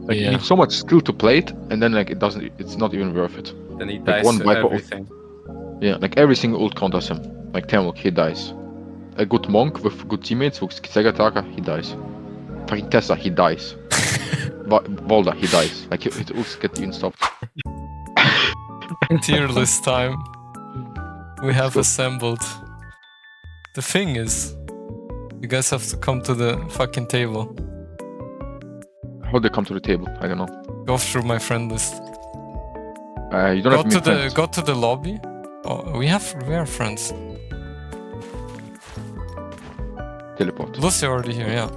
Like you need so much skill to play it, and then like it's not even worth it. Then he Like dies one to wipe everything. Yeah, like every single ult counters him. Like Temulch, he dies. A good monk with good teammates, with Sega Tarka, he dies. Fucking Tessa, he dies. Valda, he dies. Like his ults get even stopped. Tier list time. We have go. assembled. The thing is, you guys have to come to the fucking table. How they come to the table? I don't know. Go through my friend list. You don't have to make friends. Go to the lobby. Oh, we are friends. Teleport. Lucio already here, yeah.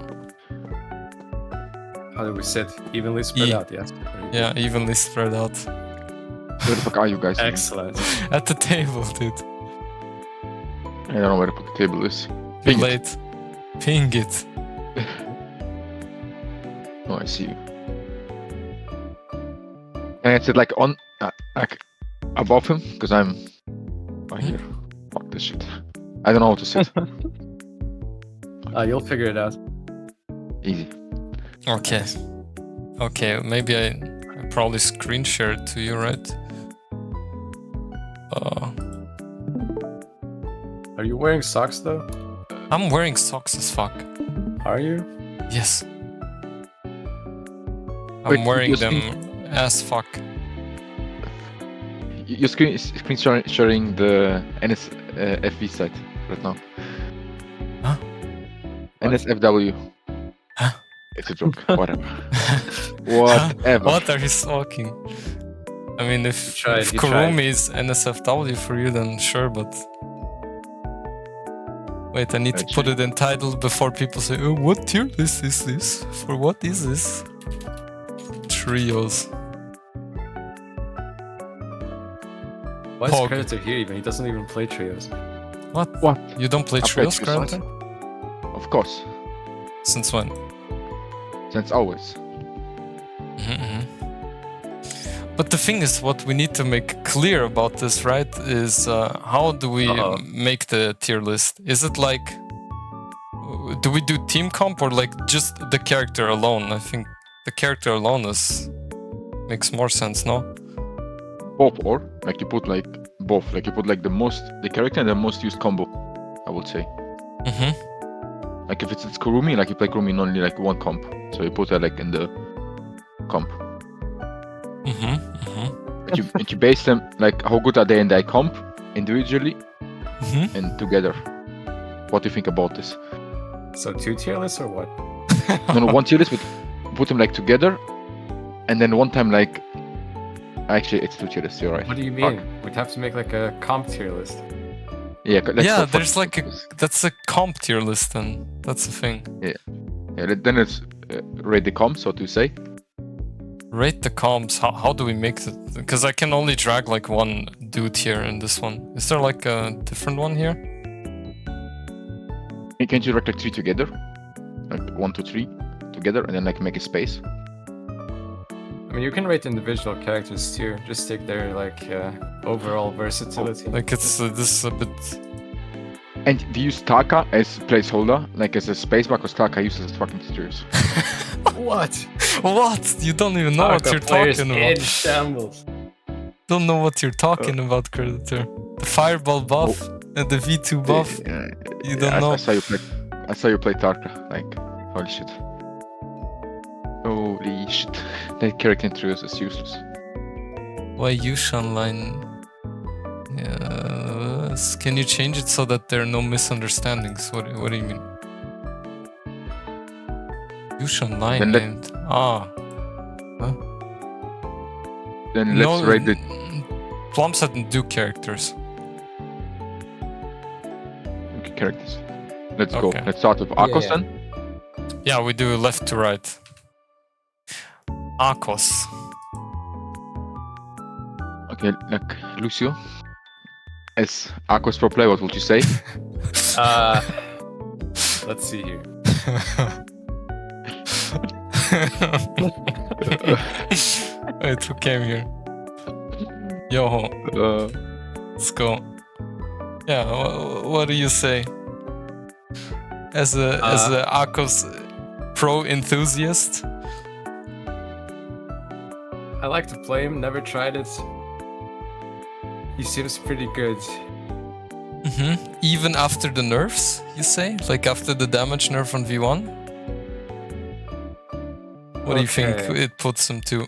How do we sit? Evenly spread out, yes. Yeah, evenly spread out. Where the fuck are you guys? Excellent. At the table, dude. I don't know where the fuck the table is. Too late. Ping it. Oh, I see you. And it's like on, like above him, because I'm right here. Fuck this shit. I don't know how to sit. You'll figure it out. Easy. Okay. Okay, maybe I probably screen share it to you, right? Are you wearing socks though? I'm wearing socks as fuck. Are you? Yes. Wait, I'm wearing your them screen- as fuck. Your screen sharing the NSFV site right now. Huh? NSFW. Huh? It's a joke. Whatever. Whatever. What are you talking? I mean, if Kurumi is NSFW for you, then sure, but... Wait, I need to put it in title before people say, oh, what tier list is this? For what is this? Trios. Why is Credator here even? He doesn't even play trios. What? What? You don't play trios, Credator? Of course. Since when? Since always. But the thing is, what we need to make clear about this, right, is how do we make the tier list? Is it like, do we do team comp or like just the character alone? I think the character alone makes more sense, no? Both, or like you put like both, like you put like the character and the most used combo, I would say. Like if it's Kurumi, like you play Kurumi in only like one comp, so you put that like in the comp. And you base them like how good are they in that comp individually and together. What do you think about this? So 2 tier lists or what? No, 1 tier list, but put them like together, and then one time like. Actually, it's 2 tier lists. You're right. What do you mean? We'd have to make like a comp tier list. Yeah. There's like that's a comp tier list, then that's the thing. Yeah. Then it's rate the comp, so to say. Rate the comps. How do we make it? Because I can only drag like one dude here in this one. Is there like a different one here? Can't you drag like 3 together? Like 1, 2, 3 together, and then like make a space. I mean, you can rate individual characters too. Just take their like overall versatility. Like it's this is a bit. And do you use Tarka as placeholder, like as a spacebar, because Tarka uses fucking serious. What? What? You don't even know what you're talking about. In shambles. Don't know what you're talking about, Credator. The fireball buff and the V2 buff. You don't know. I saw you play Tarka. Like, holy shit. Holy shit. That character in trios is useless. Why Yueshan line? Yes. Can you change it so that there are no misunderstandings? What do you mean? Yueshan line named. Huh? Then let's rate the. Plum said do characters. Okay, characters. Let's go. Let's start with Akos then. Yeah, we do left to right. Akos. Okay, like Lucio. As Akos pro player, what would you say? Let's see here. Wait, who came here? Yo, let's go. Yeah, what do you say? As a Akos pro enthusiast? I like to play him. Never tried it. He seems pretty good. Even after the nerfs, you say? Like after the damage nerf on V1? What do you think it puts him to?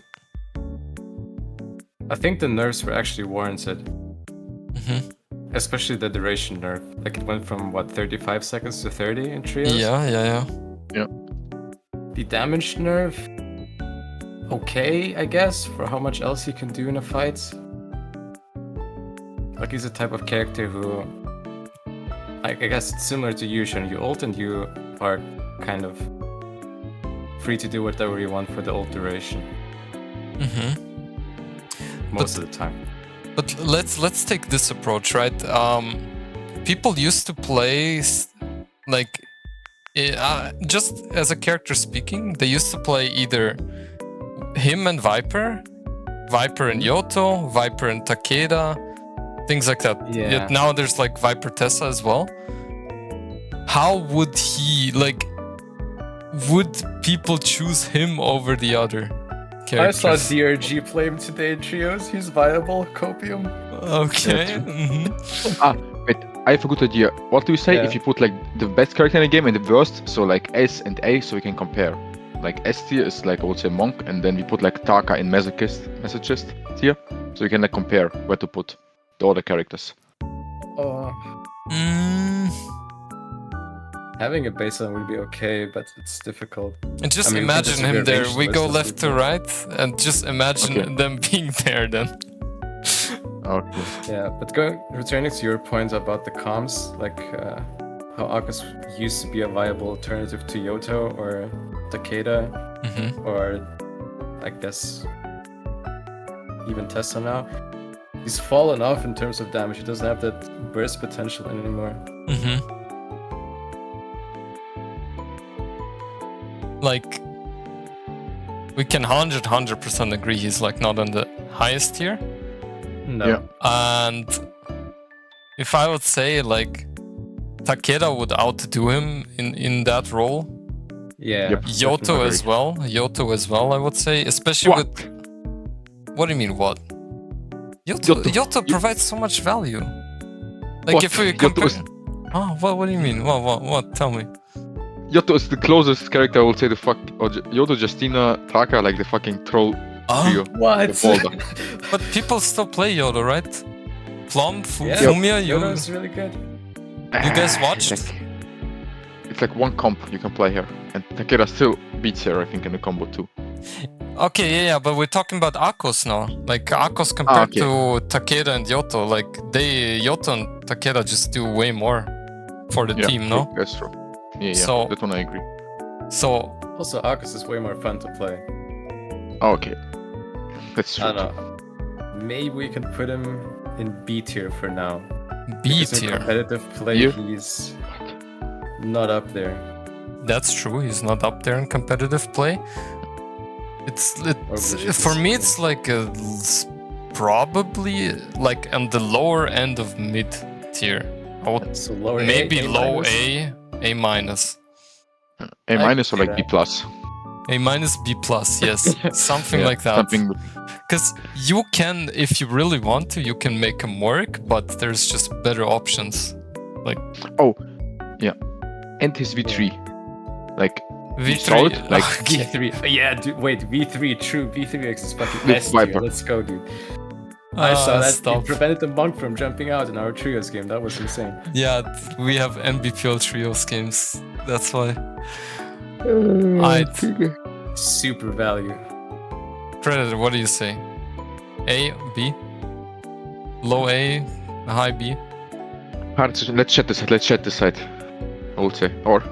I think the nerfs were actually warranted. Especially the duration nerf. Like it went from what, 35 seconds to 30 in trios? Yeah. The damage nerf, okay, I guess, for how much else he can do in a fight. Like he's a type of character who, I guess it's similar to Yueshan. You ult and you are kind of free to do whatever you want for the ult duration. Most of the time. But let's take this approach, right? People used to play like just as a character speaking, they used to play either him and Viper, Viper and Yoto, Viper and Takeda, things like that. Yeah. Yet now there's like Viper Tessa as well. How would he like? Would people choose him over the other characters? I saw DRG play him today in trios. He's viable, Copium. Okay. Wait, I have a good idea. What do you say if you put like the best character in the game and the worst? So like S and A, so we can compare. Like S tier is like I would say monk, and then we put like Tarka in masochist tier, so you can like compare where to put the other characters. Having a baseline would be okay, but it's difficult. And just I mean, imagine him there. We go left to right. right, and just imagine them being there then. Okay. Yeah, but returning to your point about the comms, like how Akos used to be a viable alternative to Yoto or Takeda, or I guess even Tessa now. He's fallen off in terms of damage. He doesn't have that burst potential anymore. Like, we can 100% agree he's like not on the highest tier. No. Yeah. And if I would say like Takeda would outdo him in that role. Yeah. Yep. Yoto as well. Yoto as well, I would say. Especially with... What do you mean, what? Yoto provides so much value. Like if we compare... Oh, what do you mean? What? Tell me. Yoto is the closest character I would say to fuck... Or Yoto, Justina, Tarka, like the fucking troll trio. What? Valda. But people still play Yoto, right? Plum, Yeah, Fumia, Yoto's really good. You guys watched? It's like one comp you can play here, and Takeda still beats her, I think, in the combo too. Okay, yeah, but we're talking about Akos now. Like Akos compared to Takeda and Yoto, like Yoto and Takeda just do way more for the team, no? That's true. Yeah, So- that one I agree. So Also, Akos is way more fun to play. Okay, that's true. I don't know. Maybe we can put him in B tier for now. B Because in tier. competitive play, Yeah. he's not up there. That's true. He's not up there in competitive play. It's for me. It's like probably like on the lower end of mid tier. I would So lower maybe A, low minus? A minus. A minus or like B that. plus. A minus, B plus, yes, something like that. Something. Because you can, if you really want to, you can make him work, but there's just better options. Like And his V3. Like V3, solid, like okay. V3. Yeah, dude, wait, V3, true. V3X is fucking With S tier. Viper. Let's go, dude. I saw that. Stop. It prevented the monk from jumping out in our trios game. That was insane. Yeah, we have NBPL trios games. That's why. Super value. Predator, what do you say? A, B? Low A, high B? hard decision. Let's chat this side. I would say, or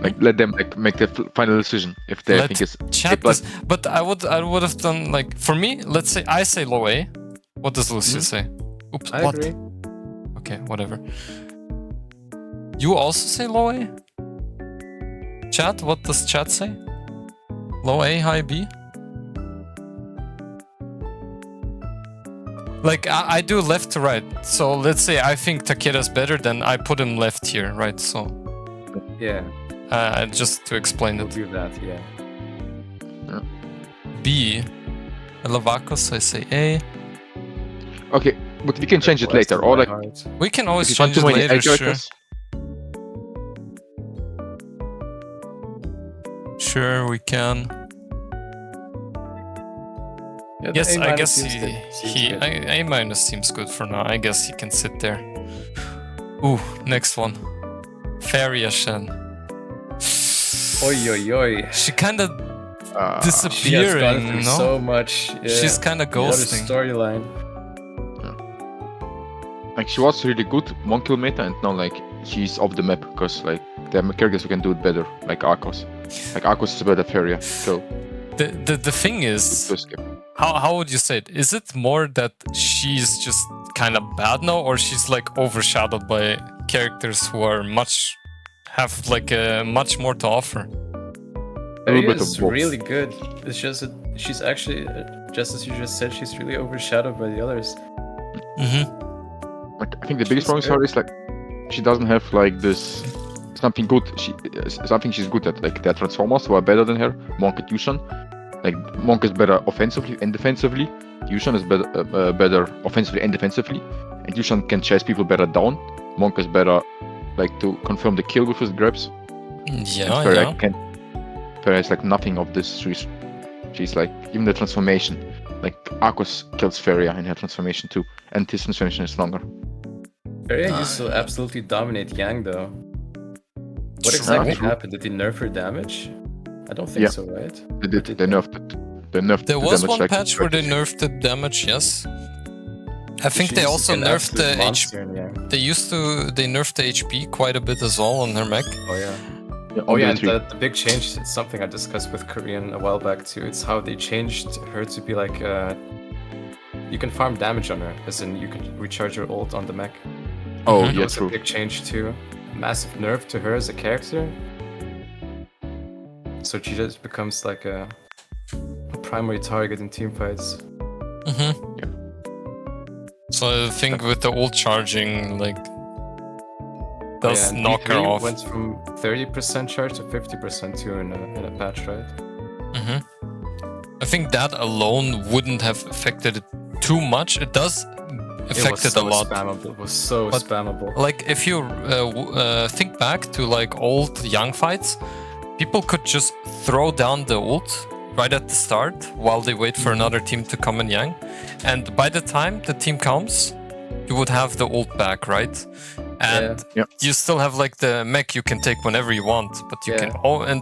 like let them like make the final decision if they think it's chat A plus. this. But I would have done like, for me, let's say I say low A. What does Lucio say? Oops, I what? agree. Okay, whatever. You also say low A? Chat, what does chat say? Low A, high B? Like, I do left to right. So let's say I think Takeda's better, then I put him left here, right? So, Yeah, just to explain we'll it. do that, yeah. B. I love Akos, I say A. Okay, but we can change it Blessed later. in Or my like, heart. We can if always you find change too it many A later, sure. characters, Sure, we can. Yeah, the Yes, A- I guess seems good. Seems good. A minus seems good for now. I guess he can sit there. Ooh, next one. Feria Shen. Oi, oi, oi. She kind of She has gone disappearing, through no? so much. Yeah. She's kind of What a ghosting. storyline. like she was really good one kill meta, and now like she's off the map because like there are characters who can do it better, like Akos. Like Akos is a better Feria kill. The thing is, First game. how would you say it? Is it more that she's just kind of bad now, or she's like overshadowed by characters who are have like much more to offer? A little bit Is of both. really good. It's just that she's actually, just as you just said, she's really overshadowed by the others. Mm-hmm. Like I think the biggest She's problem with good. her is like she doesn't have like this something good. Something she's good at. Like there are Transformers who are better than her. Monk and Yueshan. Like Monk is better offensively and defensively. Yueshan is better offensively and defensively. And Yueshan can chase people better down. Monk is better like to confirm the kill with his grabs. Yeah, and Feria yeah. Feria is like nothing of this. She's like even the transformation. Like Akos kills Feria in her transformation too, and his transformation is longer. Feria used to absolutely dominate Yang though. What True. exactly True. happened? Did he nerf her damage? I don't think Yeah. so, right? They did. They nerfed it. They nerfed There the was damage, one like, patch where they practically. nerfed the damage, yes. I think She they used to also be an nerfed the absolute HP. monster in Yang. They nerfed the HP quite a bit as well on her mech. Oh yeah. Yeah, Oh on yeah, the and tree. the big change, it's something I discussed with Korean a while back too. It's how they changed her to be like, you can farm damage on her, as in you can recharge your ult on the mech. Oh Mhm. yeah, That was true. a big change too. A massive nerf to her as a character. So she just becomes like a primary target in team fights. Mm-hmm. Yeah. So I think with the ult charging, like, Oh, does and knock her D3 off. went from 30% charge to 50% too in a patch, right? Mm-hmm. I think that alone wouldn't have affected it too much. It does affect it a lot. Spammable. It was so But- spammable. Like if you think back to like old Young fights, people could just throw down the ult right at the start while they wait for another team to come in Yang, and by the time the team comes, you would have the ult back, right? And Yeah. you still have like the mech you can take whenever you want, but you can. Yeah. Oh, and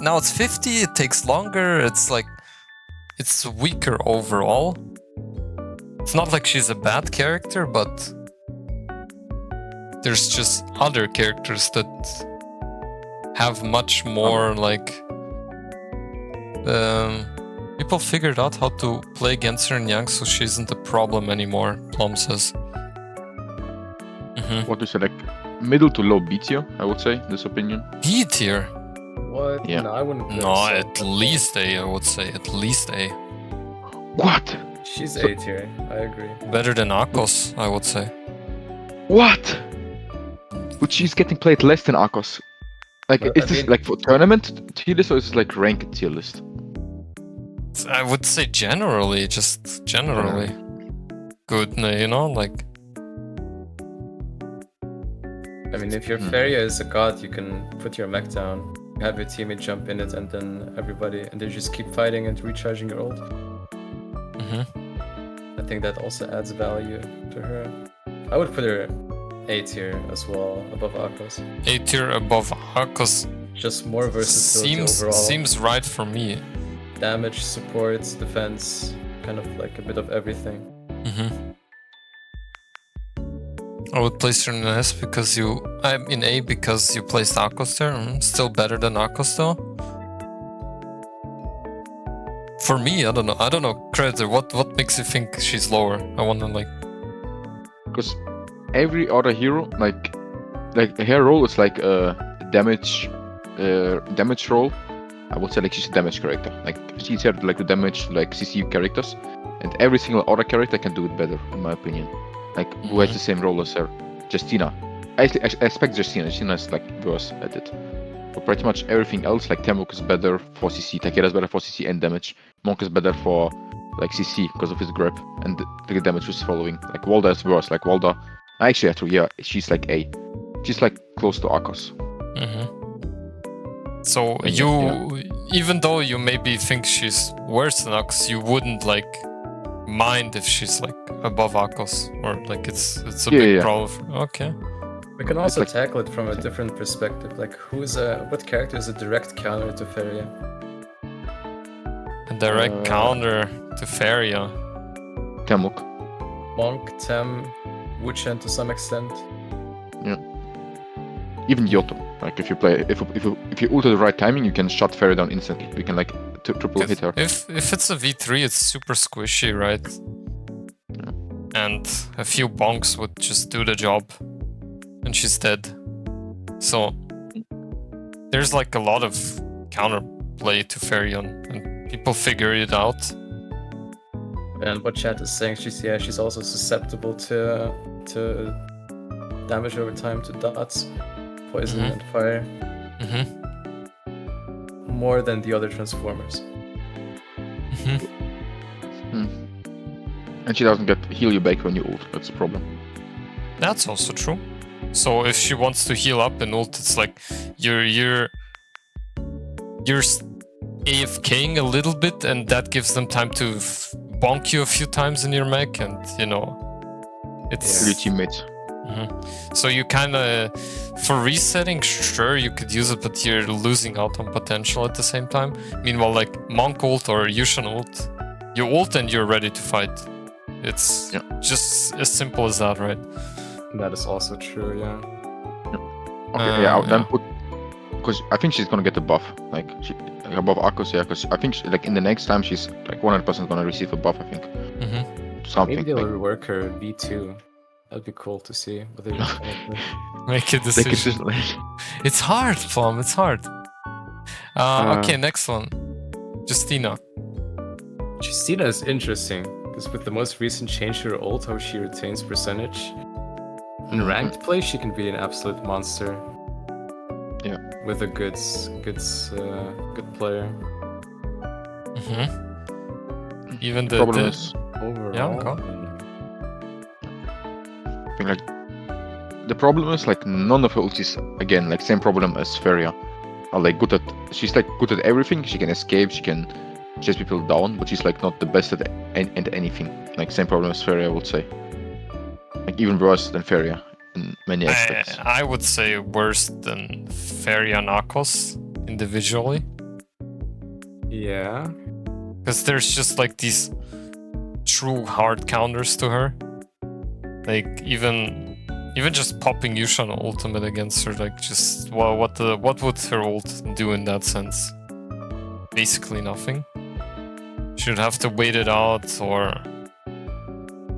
now it's 50. It takes longer. It's like it's weaker overall. It's not like she's a bad character, but there's just other characters that have much more like people figured out how to play against her in Yang, so she isn't a problem anymore, Plum says. What do you say? Like middle to low B tier, I would say. This opinion. B tier? What? Yeah. No, I wouldn't. put her No, so at low. least A, I would say. At least A. What? She's So- A tier. I agree. Better than Akos, I would say. What? But she's getting played less than Akos. Like, Well, is I this mean- like for tournament tier list or is it like ranked tier list? I would say generally, just generally. Good, you know, like. I mean, if your Feria is a god, you can put your mech down, have your teammate jump in it, and then everybody, and they just keep fighting and recharging your ult. I think that also adds value to her. I would put her A tier as well, above Akos. A tier above Akos Just more versatility overall. seems right for me. Damage, support, defense, kind of like a bit of everything. I would place her in S because I'm in A because you placed Akos there. Still better than Akos though. For me, I don't know. Credator, what makes you think she's lower? I wanna like. Because every other hero, like her role is like a damage role. I would say like she's a damage character. Like she's here to like to damage like CCU characters, and every single other character can do it better, in my opinion. Like who has the same role as her, Justina. I expect Justina. Justina is like worse at it. But pretty much everything else, like Temulch is better for CC, Takeda is better for CC and damage. Monk is better for like CC because of his grab and the damage was following. Like Valda is worse. Like Valda, actually, she's like A. She's like close to Akos. So And you, even though you maybe think she's worse than Akos, you wouldn't like mind if she's like above Akos, or like it's a big problem. Okay. We can also tackle it from a different perspective. Like, what character is a direct counter to Feria? A direct counter to Feria. Temulch. Monk, Tem, Wuchen to some extent. Yeah. Even Yoto. Like if you ult at the right timing, you can shut Feria down instantly. You can like triple hit her. If it's a V3, it's super squishy, right? Yeah. And a few bonks would just do the job, and she's dead. So there's like a lot of counterplay to Feria, and people figure it out. And what chat is saying, she's also susceptible to damage over time to dots, poison and fire. More than the other transformers. And she doesn't heal you back when you ult. That's the problem. That's also true. So if she wants to heal up and ult, it's like you're AFKing a little bit, and that gives them time to bonk you a few times in your mech, and you know, it's your teammates. So you kind of, for resetting, sure, you could use it, but you're losing out on potential at the same time. Meanwhile, like Monk ult or Yueshan ult, you ult and you're ready to fight. It's just as simple as that, right? That is also true, yeah. Okay, then put, because I think she's gonna get the buff, like she above Akos, because I think like in the next time she's like 100% gonna receive a buff. I think. Something. Maybe they'll rework her V2. That'd be cool to see. What they make a decision. It's hard, Plum. It's hard. Okay, next one. Justina. Justina is interesting because with the most recent change to her ult, how she retains percentage. In ranked play, she can be an absolute monster. Yeah. With a good player. Even the problem is overall. Yeah, go. I think like the problem is like none of her ultis, again, like same problem as Feria, are like good at. She's like good at everything. She can escape. She can chase people down, but she's like not the best at anything. Like same problem as Feria, I would say. Like even worse than Feria in many aspects. I would say worse than Feria and Akos individually. Yeah. Because there's just like these true hard counters to her. Like even just popping Yueshan ultimate against her, like just what would her ult do in that sense? Basically nothing. She'd have to wait it out, or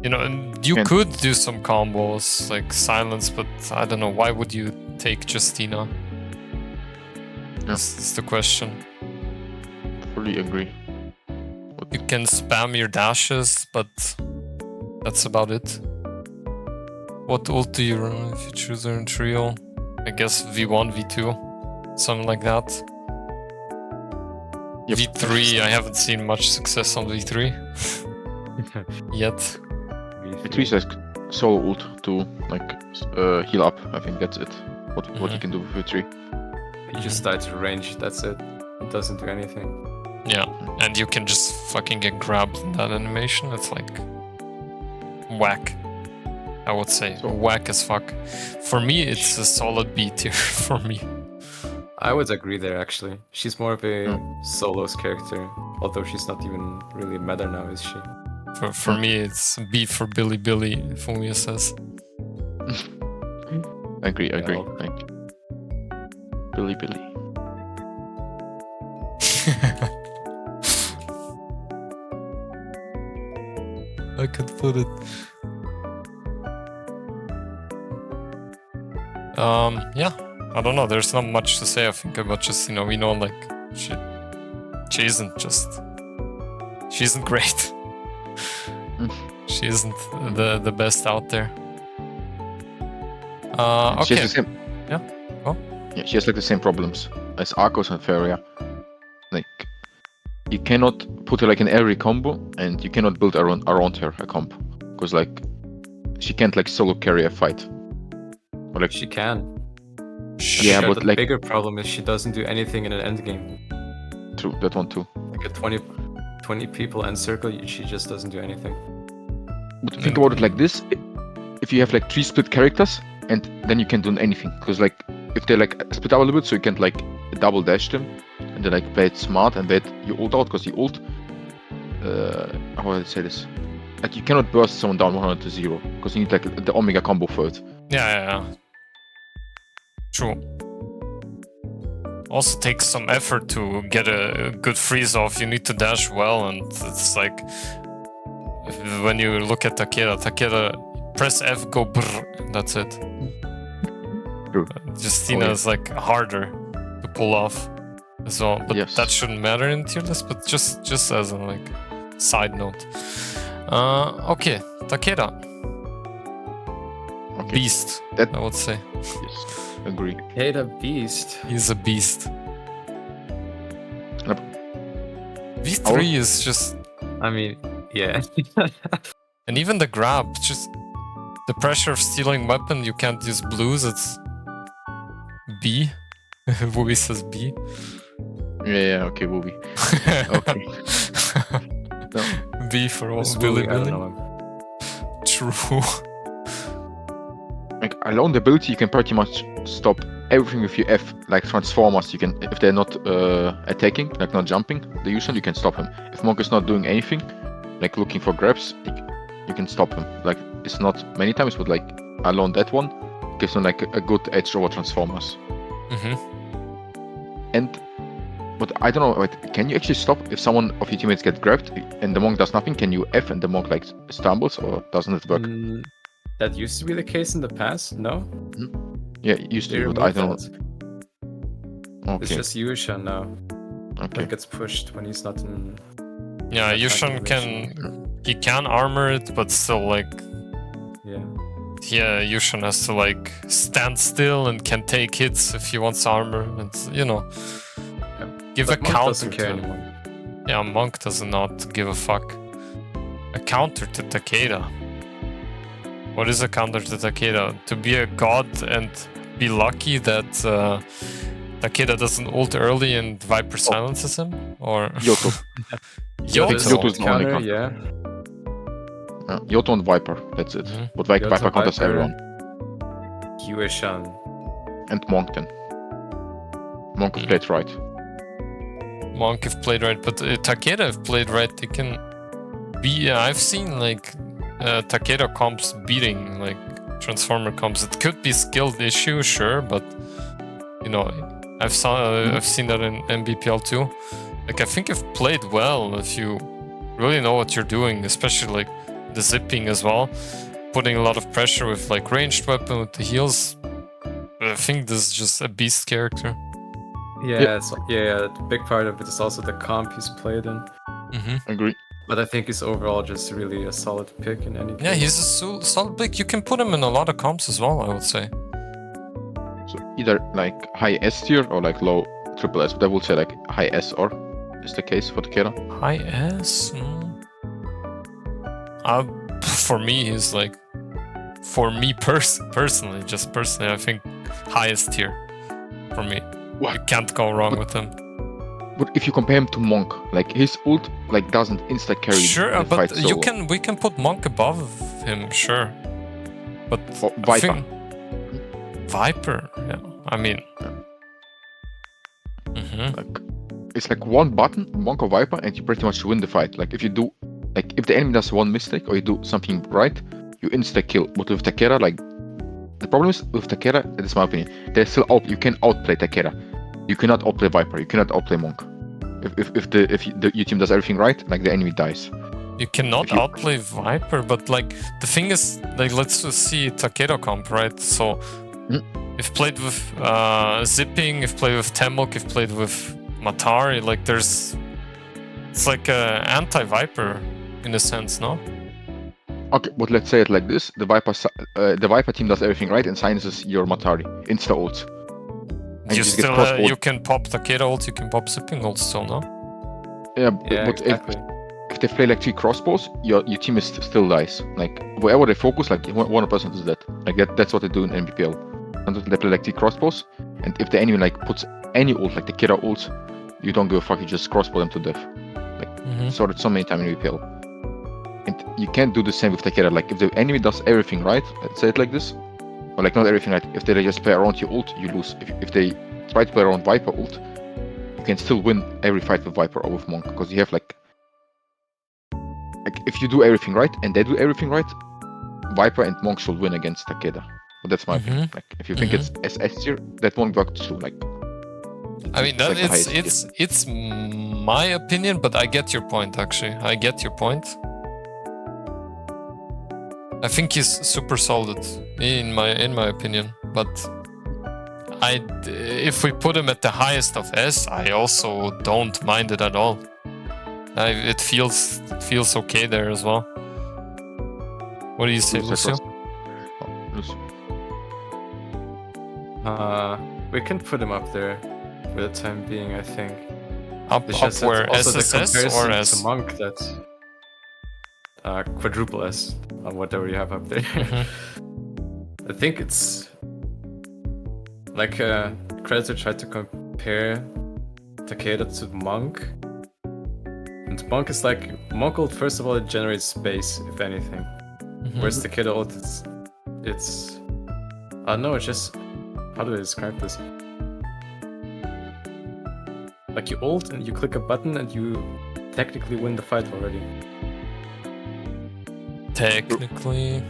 you know, you could do some combos like silence, but I don't know, why would you take Justina? That's the question. Fully agree. You can spam your dashes, but that's about it. What ult do you run if you choose her in trio? I guess V1, V2, something like that. Yep. V3, I haven't seen much success on V3 yet. V3 says solo ult to like heal up. I think that's it. What you can do with V3. You just die to range. That's it. It doesn't do anything. Yeah, and you can just fucking get grabbed in that animation. It's like whack. I would say whack as fuck. For me, it's a solid B tier for me. I would agree there, actually. She's more of a solos character, although she's not even really meta now, is she? For me, it's B for Billy, Fumia says. Agree. Thank you. Billy. I could put it. Yeah, I don't know. There's not much to say, I think, about Justina. We know, like, she isn't great. She isn't the best out there. Okay. She has the same, yeah. Oh. Yeah, she has like the same problems as Akos and Feria. Like, you cannot put her like in every combo, and you cannot build around her a comp, because like she can't like solo carry a fight. Or like She can. Yeah, The but like bigger problem is she doesn't do anything in an endgame. true, that one too. Like a 20 people end circle, she just doesn't do anything. But think about it like this: if you have like 3 split characters, and then you can't do anything, because like if they like split up a little bit, so you can't like double dash them, and they like play it smart, and that you ult out, because you ult. How would I say this? Like you cannot burst someone down 100 to 0, because you need like the Omega combo for it. Yeah. True. Also takes some effort to get a good freeze off. You need to dash well, and it's like when you look at Takeda, press F, go brr, and that's it. True. Justina is like harder to pull off as well, but Yes. that shouldn't matter in tier list. But just as a like side note. Okay, Takeda. Okay. Beast, That- I would say. Yes, agree. Hey, the beast. He's a beast. Yep. V3 is just, I mean, yeah. and even the grab, just the pressure of stealing weapon, you can't use blues, it's B. Wooby says B. Yeah, okay, Wooby. Okay. B for all This Billy movie, I don't Billy. know him. True. Like alone the ability, you can pretty much stop everything with your F. Like Transformers, you can, if they're not attacking, like not jumping, the Yueshan, you can stop him. If Monk is not doing anything, like looking for grabs, you can stop him. Like it's not many times, but like alone that one gives him like a good edge over Transformers. And but I don't know, wait, can you actually stop if someone of your teammates get grabbed and the Monk does nothing? Can you F and the Monk like stumbles, or doesn't it work? That used to be the case in the past, no? Yeah, it used They to, but I removed don't that. know. It's Okay, just Yueshan now. okay. That gets pushed when he's not in. Yeah, Attack Yueshan he can armor it, but still like, Yeah. Yueshan has to like stand still and can take hits if he wants armor, and give But a Monk counter doesn't care to anymore. Yeah, Monk does not give a fuck. A counter to Takeda. What is a counter to Takeda? To be a god and be lucky that Takeda doesn't ult early and Viper silences him? Or Yoto. Yoto's the only Counter, counter. yeah. Yoto and Viper, that's it. Mhm. But Yoto, Viper counters Viper. everyone. Yueshan. And Monk then. Monk played right. Monk if played right, but Takeda if played right, they can be. I've seen like Takeda comps beating like Transformer comps. It could be skilled issue, sure, but I've seen that in MBPL too. Like I think if played well, if you really know what you're doing, especially like the zipping as well, putting a lot of pressure with like ranged weapon with the heals. I think this is just a beast character. Yeah, the big part of it is also the comp he's played in. Agree. But I think he's overall just really a solid pick in any case. Yeah, he's a solid pick. You can put him in a lot of comps as well, I would say. So either like high S tier or like low triple S. But I would say like high S or is the case for Takeda. High S? For me, he's like... For me personally, I think highest tier. For me. What? You can't go wrong with him. But if you compare him to Monk, like his ult like doesn't insta carry Sure, the fight but solo. we can put Monk above him, sure. But Or Viper. Viper, yeah. I mean... Like it's like one button, Monk or Viper, and you pretty much win the fight. Like if you do, like if the enemy does one mistake or you do something right, you insta kill. But with Takeda, like the problem is with Takeda, that is my opinion. They're still you can outplay Takeda. You cannot outplay Viper. You cannot outplay Monk. If your team does everything right, like the enemy dies. You cannot outplay Viper, but like the thing is, like let's just see Takeda comp, right? So if played with zipping, if played with Temulch, if played with Matari, like it's like a anti-Viper in a sense, no? Okay, but let's say it like this: the Viper team does everything right and silences your Matari insta ult. And You just get still cross ult. you can pop Takeda ult, you can pop zipping ult still, no? Yeah, Yeah, but exactly. if they play like 3 crossbows, your team is still dies. Like wherever they focus, like one person is dead. Like that's what they do in NBPL. Sometimes they play like 3 crossbows, and if the enemy like puts any ult, like the Kira ult, you don't give a fuck. You just crossbow them to death. Like saw it so many times in NBPL. And you can't do the same with Takeda. Like if the enemy does everything right, let's say it like this, or like not everything right. If they just play around your ult, you lose. If they try to play around Viper ult, you can still win every fight with Viper or with Monk because you have like if you do everything right and they do everything right, Viper and Monk should win against Takeda. But that's my opinion. Like if you think it's S tier, that won't work too. Like I mean, that it's my opinion, but I get your point. Actually, I get your point. I think he's super solid in my opinion, but if we put him at the highest of S, I also don't mind it at all. It feels okay there as well. What do you say, Lucio? We can put him up there for the time being, I think. Up where? SSS or S? To Monk, that's quadruple S on whatever you have up there. I think it's like Credator tried to compare Takeda to Monk. And Monk is like, Monk ult, first of all, it generates space, if anything. Whereas Takeda ult, it's no, it's just, how do I describe this? Like you ult and you click a button and you technically win the fight already. Technically.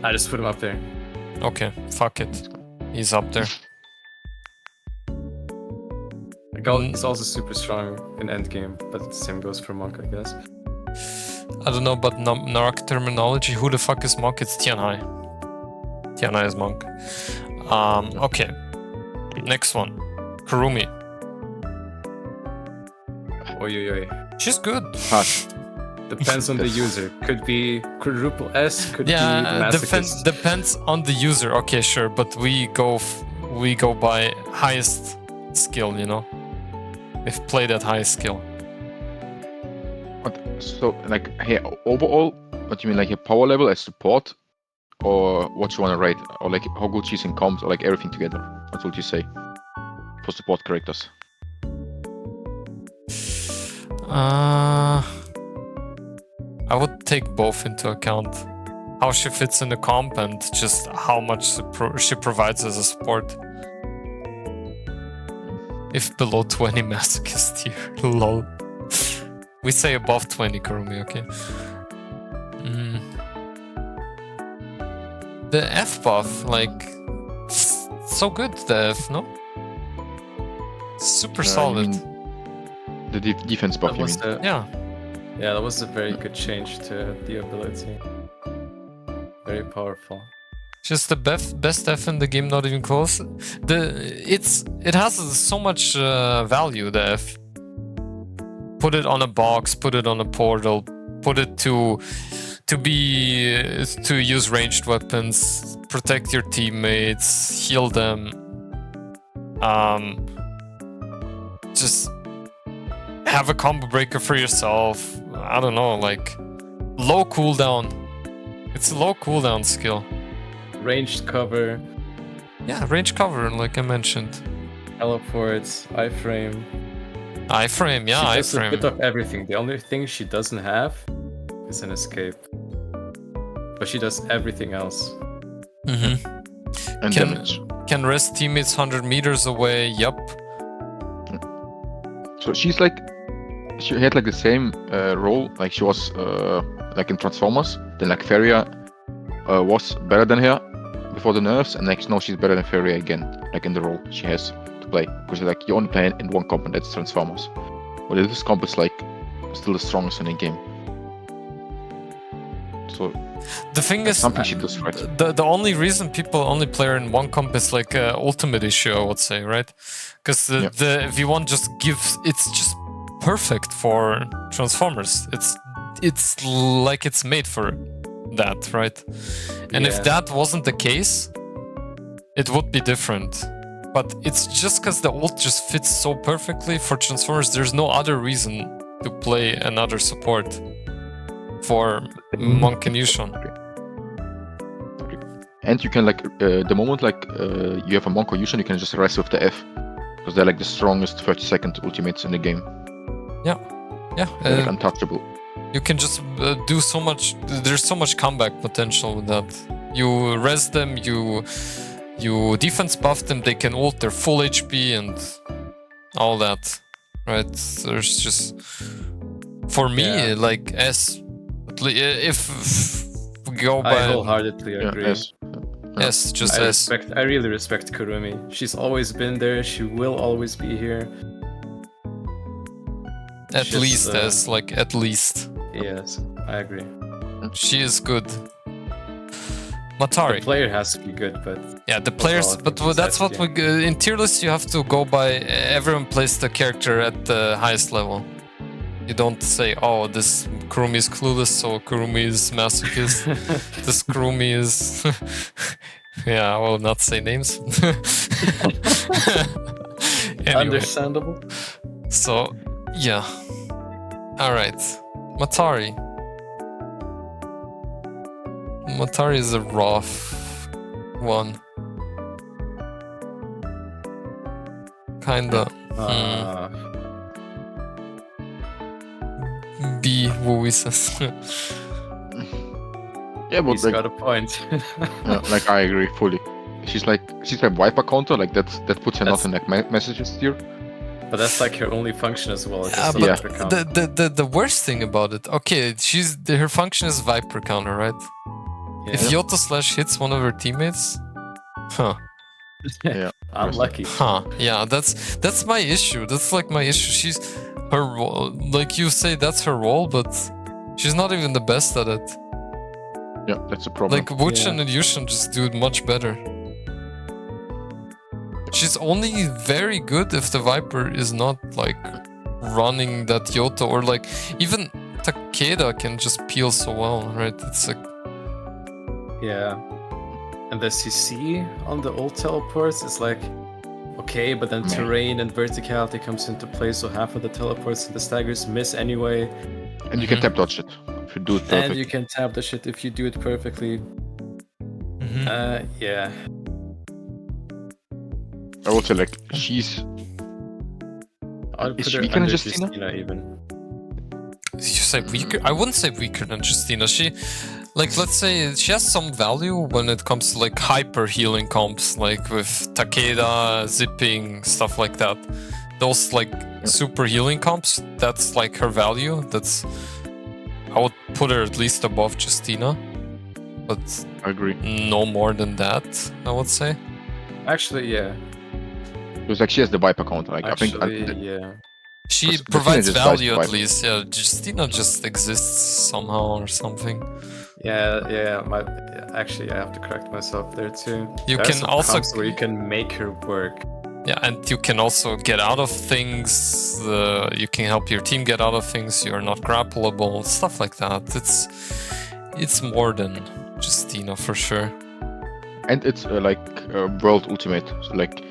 I just put him up there. Okay, fuck it. He's up there. He's also super strong in endgame, but the same goes for Monk, I guess. I don't know about Naraka terminology. Who the fuck is Monk? It's Tianhai. Tianhai is Monk. Okay. Next one. Kurumi. Oi. She's good. Depends on the user. Could be quadruple S, could be masochist. Depends on the user. Okay, sure, but we go by highest skill, you know? We've played at highest skill. So, like, hey, overall, what do you mean, like, a power level as support? Or what you want to rate? Or, like, how good she's in comms? Or, like, everything together? What would you say for support characters? I would take both into account. How she fits in the comp and just how much she provides as a support. If below 20 masochist here, lol. We say above 20 Kurumi, okay? The F buff, like, so good, the F, no? Super solid. I mean, the defense buff, you mean? Yeah, that was a very good change to the ability. Very powerful. just the best F in the game, not even close. It has so much value, the F. Put it on a box, put it on a portal, put it to use ranged weapons, protect your teammates, heal them. Just have a combo breaker for yourself. I don't know, like low cooldown. It's a low cooldown skill. Ranged cover. Yeah, range cover, like I mentioned. Teleports, iframe. Iframe, yeah, she does iframe. a bit of everything. The only thing she doesn't have is an escape. But she does everything else. And damage. Can rest teammates 100 meters away, yup. So she's like, she had like the same role, like she was like in Transformers. Then like Feria was better than her before the nerfs, and like now she's better than Feria again, like in the role she has to play. Because like you only play in one comp, and that's Transformers. But this comp is like still the strongest in the game. So the thing is, something she does right. The only reason people only play her in one comp is like ultimate issue, I would say, right? Because the V1 just gives, it's just perfect for Transformers. It's like it's made for that, right? And if that wasn't the case, it would be different. But it's just because the ult just fits so perfectly for Transformers. There's no other reason to play another support for Monk and Yueshan. And you can like the moment like you have a Monk or Yueshan, you can just rest with the F because they're like the strongest 30-second ultimates in the game. Yeah. They're like untouchable. You can just do so much. There's so much comeback potential with that. You res them, you defense buff them, they can ult their full HP and all that, right? There's just, for me, like S, if we go by... I wholeheartedly agree. S. S, just S. I really respect Kurumi. She's always been there, she will always be here. At least S, like at least. Yes, I agree. She is good. Matari. The player has to be good, but... Yeah, the players, but that's what we... in tier list, you have to go by... Everyone plays the character at the highest level. You don't say, oh, this Kurumi is clueless, so Kurumi is masochist. This Kurumi is... yeah, I will not say names. Anyway. Understandable. So, yeah. Alright. Matari. Matari is a rough one. Kinda. B, Wooey says. Yeah, but He's like, got a point. yeah, like I agree fully. She's like wiper counter, like that puts her not in like messages tier. But that's like her only function as well. Yeah, but the worst thing about it, okay, her function is Viper counter, right? Yeah. If Yoto slash hits one of her teammates, Yeah, unlucky. Yeah, that's my issue. That's like my issue. She's her role, like you say, that's her role, but she's not even the best at it. Yeah, that's a problem. Like Wuchen and Yueshan just do it much better. She's only very good if the Viper is not like running that Yoto, or like even Takeda can just peel so well, right? It's like, yeah, and the CC on the ult teleports is like okay, but then terrain and verticality comes into play, so half of the teleports and the staggers miss anyway. And you can tap dodge it if you do it perfect. And you can tap the shit if you do it perfectly. Yeah. I would say like she's... I'll put Is she her weaker than under Justina? even. you say weaker? I wouldn't say weaker than Justina. She, like, let's say she has some value when it comes to like hyper healing comps, like with Takeda, zipping, stuff like that. Those like super healing comps, that's like her value. I would put her at least above Justina, but I agree. no more than that, I would say. Actually, yeah. Because like she has the viper counter. Like Actually, I think yeah. She Justina provides just value buys at least. Yeah, Justina just exists somehow or something. Yeah. Actually, I have to correct myself there too. You There are can some also comps where you can make her work. Yeah, and you can also get out of things. You can help your team get out of things. You're not grappleable, stuff like that. It's more than Justina for sure. and it's like world ultimate. So like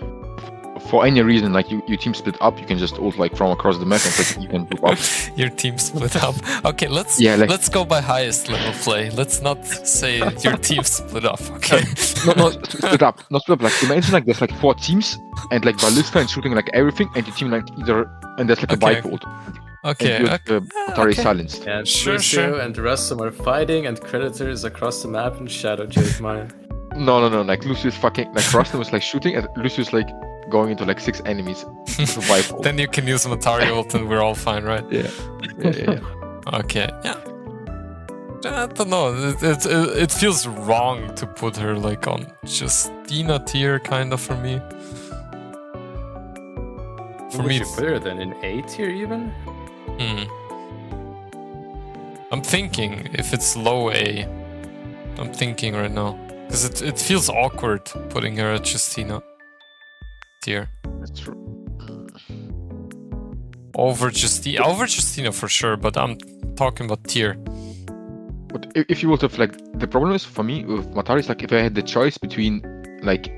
for any reason, like your team split up, you can just ult like from across the map and like, you can group up. Your team split up. Okay, let's go by highest level play. Let's not say your team split up. Okay. No, split up. Not split up. Like imagine like there's like 4 teams and like ballista and shooting like everything, and your team like either and there's like a bike ult. Okay. Matari is silenced. Yeah, Sure, Lucio sure. and the rest of them are fighting, and Credator is across the map and Shadow Jade mine. No. Like Lucio is fucking like Rustin was like shooting, and Lucio is like going into like 6 enemies. Survive ult. Then you can use Matari ult and we're all fine, right? Yeah. Okay. Yeah. I don't know. It feels wrong to put her like on Justina tier, kind of, for me. For Would me, you put her then in A tier even? I'm thinking if it's low A. I'm thinking right now because it feels awkward putting her at Justina tier That's true. over Justina for sure. But I'm talking about tier. But if you would have like the problem is for me with Matari is like if I had the choice between like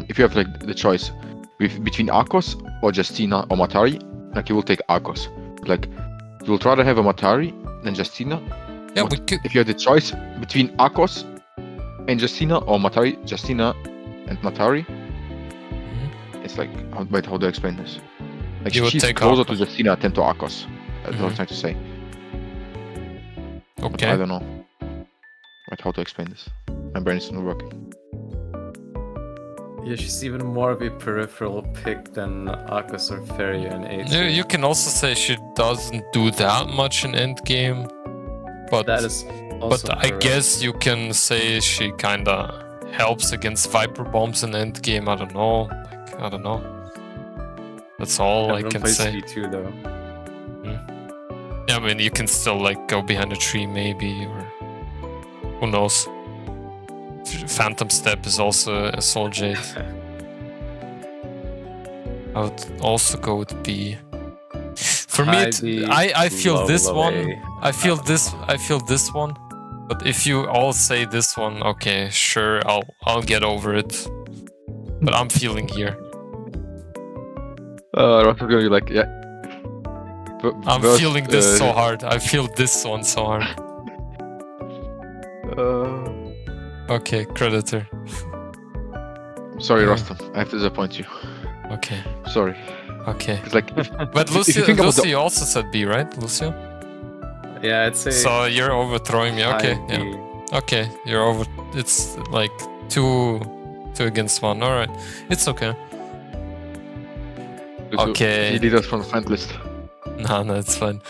if you have like the choice between Akos or Justina or Matari, like you will take Akos. Like you will rather have a Matari than Justina. Yeah, but we could. if you have the choice between Akos and Justina or Matari, Justina and Matari, it's like how do I explain this? Like You would she's take closer Akos. to Justina than to Akos. That's what I'm trying to say. But Okay. I don't know. Like how to explain this. My brain is not working. Yeah, she's even more of a peripheral pick than Akos or Feria in 8. You can also say she doesn't do that much in endgame, but That is also I correct. guess you can say she kinda helps against Viper bombs in endgame. I don't know. Like, I don't know. That's all I Everyone can plays say. V2 though. Yeah, I mean, you can still like go behind a tree maybe, or who knows. Phantom Step is also a Soul Jade. I would also go with B. For me, I feel this one. I feel this one. But if you all say this one, okay, sure, I'll get over it. But I'm feeling here. Ross is gonna be like, yeah. I'm feeling this so hard. I feel this one so hard. Okay, Credator. Sorry, Yeah. Rustam. I have to disappoint you. Okay. Sorry. Okay. It's like, But if you Lucio, think about the- Lucio also said B, right, Lucio? Yeah, I'd say. So you're overthrowing me. Okay, high yeah. B. Okay, you're over. It's like two against one. All right, it's okay. Okay. He did us from the friend list. No, it's fine.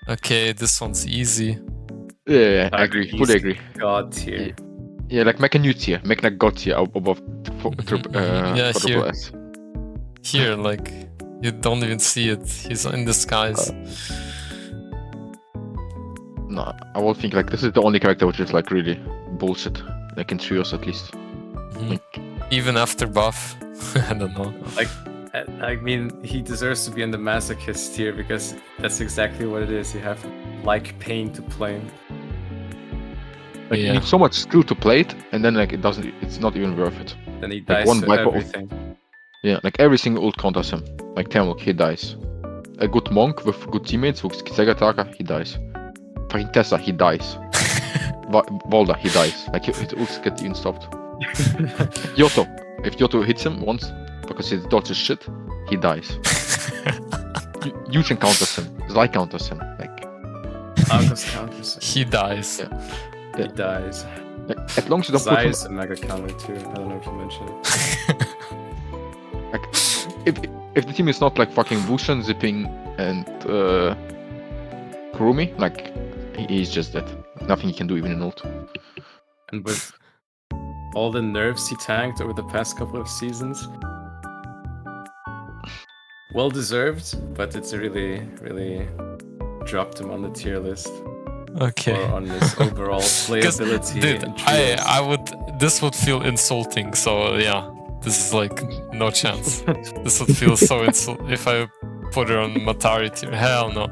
Okay, this one's easy. Yeah, I agree. Fully agree. God tier. Yeah, like make a new tier. Make like God tier above Yeah, quadruple here. S. Here, like you don't even see it. He's in disguise. No, I would think like this is the only character which is like really bullshit. Like in trios at least. Mhm. Even after buff, I don't know. I mean, he deserves to be in the masochist tier because that's exactly what it is. You have like pain to play him. Like you Yeah. need so much skill to play it, and then like it's not even worth it. Then he Like dies one to Viper ult. everything. Yeah, like every single ult counters him. Like Temulch, he dies. A good monk with good teammates, with Sega Tarka, he dies. Fucking Tessa, he dies. Valda, he dies. Like his ults get even stopped. Yoto, if Yoto hits him once because his dodge is shit, he dies. Yueshan counters him. Zai counters him. Like Akos counters. He dies. Yeah. He dies. as long as you don't put Zai him, is a mega counter too. I don't know if you mentioned it. like if the team is not like fucking Wuchen, Zipping, and Kurumi, like he's just dead. Nothing he can do even in ult. And with all the nerfs he tanked over the past couple of seasons, well deserved, but it's really, really dropped him on the tier list. Okay. Or on his overall playability. Dude, in trios. I would. This would feel insulting. So yeah, this is like no chance. This would feel so insulting if I put it on Matari tier. Hell no.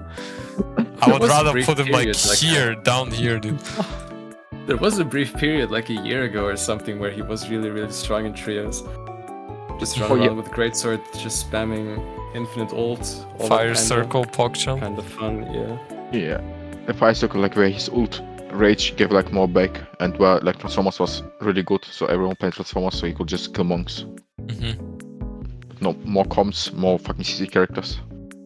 I would was a rather brief put him like period, like- here, down here, dude. There was a brief period like a year ago or something where he was really, really strong in trios. Just run Oh, yeah. around with greatsword, just spamming infinite ult. all that Fire kinda- circle, PogChamp. Kind of fun, yeah. Yeah. The fire circle, like where his ult rage gave like more back, and where like Transformers was really good, so everyone played Transformers, so he could just kill monks. Mm-hmm. No more comms, more fucking CC characters.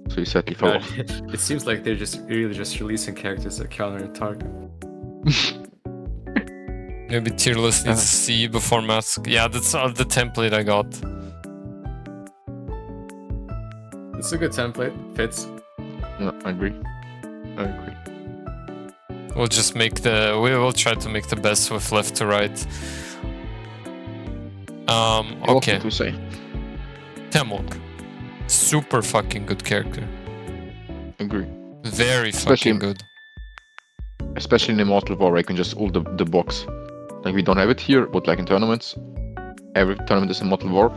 So he said he fell off. It seems like they're just really just releasing characters that counter Tarka. Maybe tier list needs C before mask. Yeah, that's the template I got. It's a good template, fits. No, I agree. I agree. We'll just make we will try to make the best with left to right. Okay. What to say? Temulch. Super fucking good character. Agree. Very Especially- fucking good. Especially in Immortal War, I can just ult the box. Like we don't have it here, but like in tournaments, every tournament is Immortal War.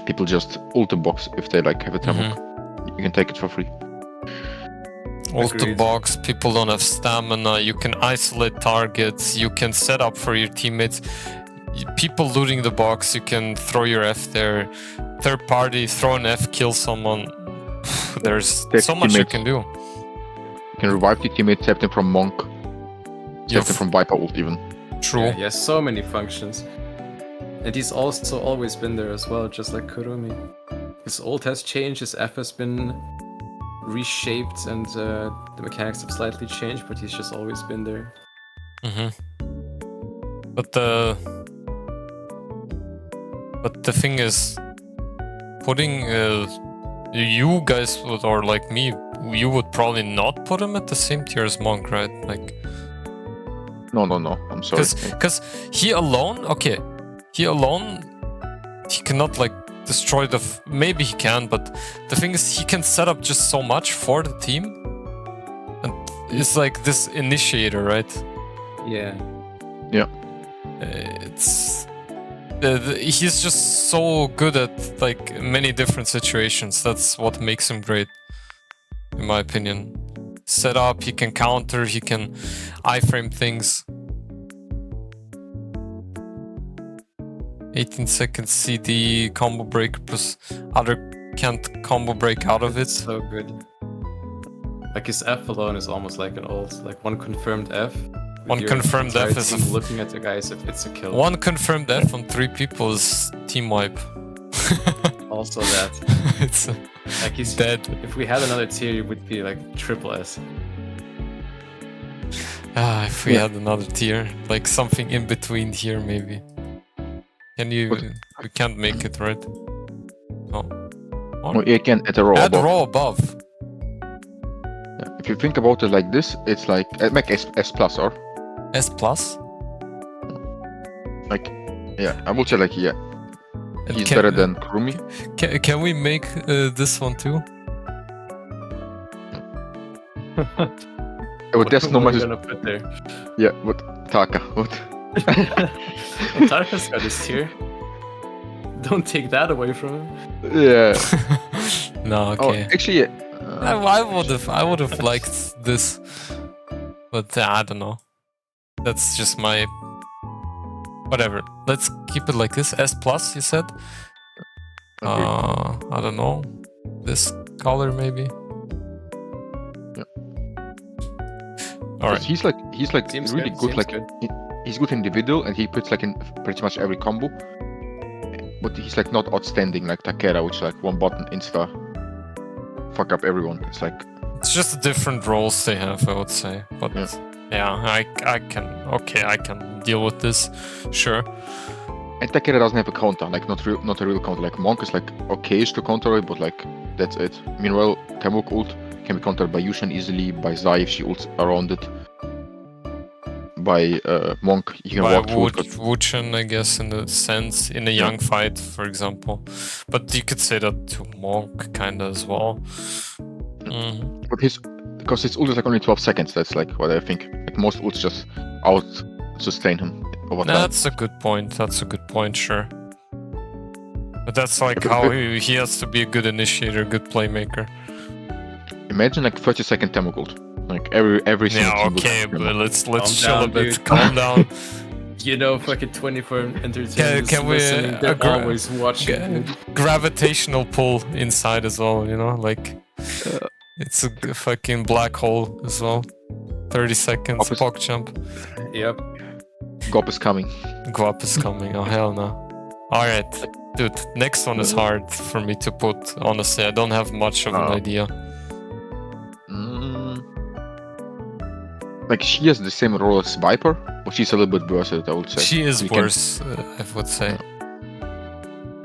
People just ult the box if they like have a Temulch. You can take it for free. Ult the Agreed. box, people don't have stamina, you can isolate targets, you can set up for your teammates. people looting the box, you can throw your F there. Third party, throw an F, kill someone. There's so much you can do. You can revive the teammate, tap them from Monk, tap them from Viper ult even. True. Yeah, he has so many functions. And he's also always been there as well, just like Kurumi. His ult has changed, his F has been reshaped, and the mechanics have slightly changed, but he's just always been there. But the thing is, putting you guys would, or like me, you would probably not put him at the same tier as Monk, right? Like, no, I'm sorry. Because he alone, he cannot like destroy the. Maybe he can, but the thing is, he can set up just so much for the team, and it's like this initiator, right? Yeah. It's he's just so good at like many different situations. That's what makes him great, in my opinion. Set up, he can counter, he can iframe things. 18 seconds CD combo break plus other can't combo break out of it. So good. Like his F alone is almost like an ult. Like one confirmed F. One confirmed F is looking at the guys, it's a kill. One confirmed F on 3 people is team wipe. Also that. It's like he's dead. If we had another tier, it would be like triple S. If we had another tier, like something in between here, maybe. Can you? We can't make it, right? No. Well, you can at a row Add above. row above. Yeah. If you think about it like this, it's like make S plus or S plus. like, yeah, I would say like And he's better than Kurumi. Can we make this one too? But that's no matter. Gonna put there. Yeah, what Tarka? What? Well, Tarka's got his tier. Don't take that away from him. Yeah. No, Oh, okay. actually, yeah. I would have liked this, but I don't know. That's just my whatever. Let's keep it like this. S plus, you said. I don't know. This color maybe. All right. He's like Seems really good, good. seems Like good. he's good individual, and he puts like in pretty much every combo. But he's like not outstanding like Takeda, which like one button insta fuck up everyone. It's like It's just different roles they have, I would say. But yeah, I can deal with this. Sure. and Takeda doesn't have a counter, like not a real counter. Like Monk is like okay-ish to counter it, but like that's it. Meanwhile, Temulch ult can be countered by Yueshan easily, by Zai if she ults around it. By Monk, he can walk through it. Wuchen, I guess, in a sense, in a young fight, for example. But you could say that to Monk kinda as well. But because his ult is like only 12 seconds, that's like what I think. Like most ults just out sustain him over time. That's a good point. That's a good point, sure. But that's like how he has to be a good initiator, good playmaker. Imagine like 30-second Temulch ult. Like every single Yeah, team okay, will- but let's Calm chill a down, bit. dude. Calm down. You know, fucking 24 entertainers Can we, listening, they're always watching. Gravitational pull inside as well, you know, like it's a fucking black hole as well. 30 seconds, Opposite. pog jump. Yep. Gop is coming. Guap is coming. Oh hell no. All right, dude. Next one is hard for me to put. Honestly, I don't have much of an idea. Like she has the same role as Viper, but she's a little bit worse at it, I would say. She is You can- worse, I would say.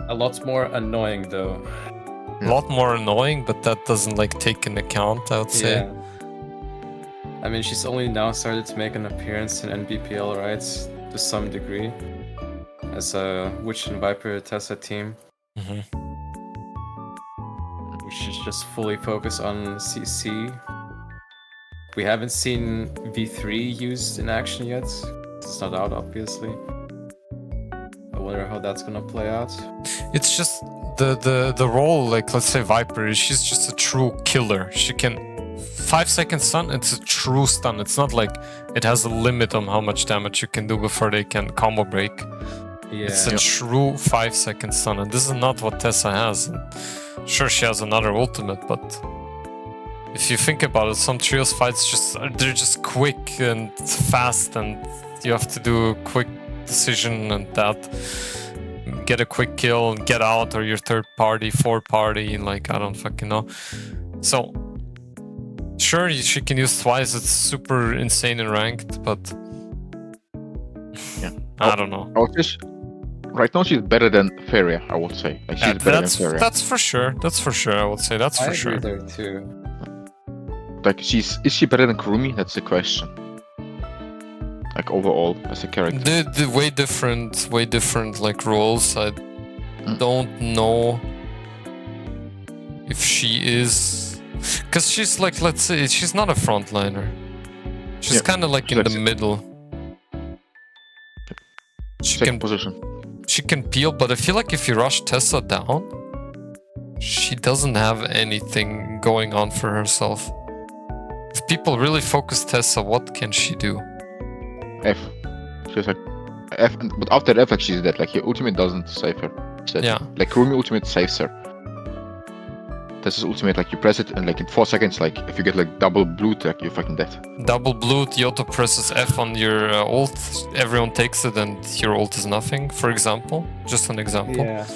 A lot more annoying though. A lot more annoying, but that doesn't like take in account, I would say. Yeah. I mean, she's only now started to make an appearance in NBPL, right? To some degree. As a Wuchen Viper Tessa team. Mhm. We should just fully focus on CC. We haven't seen V3 used in action yet. It's not out, obviously. I wonder how that's gonna play out. It's just the role, like let's say Viper, she's just a true killer. She can 5 second stun, it's a true stun. It's not like it has a limit on how much damage you can do before they can combo break. It's a true 5-second stun, and this is not what Tessa has. And sure, she has another ultimate, but if you think about it, some trios fights they're just quick and fast, and you have to do a quick decision and that get a quick kill and get out, or your third party, fourth party, like I don't fucking know. So sure, she can use twice. It's super insane in ranked, but I don't know. Right now, she's better than Feria, I would say. Like, she's better than Feria. That's for sure. That's for sure. I would say that's for sure. I agree there too. Like, is she better than Kurumi? That's the question. Like, overall, as a character. The way different like roles. I don't know if she is, because she's like, let's say, she's not a frontliner. She's kind of like in the middle. She can peel, but I feel like if you rush Tessa down, she doesn't have anything going on for herself. If people really focus Tessa, what can she do? F. She's like F, but after F, like, she's dead. Like, your ultimate doesn't save her. Yeah. Like, Kurumi ultimate saves her. Tessa's ultimate, like, you press it, and like in 4 seconds, like, if you get like double blood, like, you're fucking dead. Double blood, Yoto presses F on your ult, everyone takes it, and your ult is nothing, for example. Just an example. Yeah.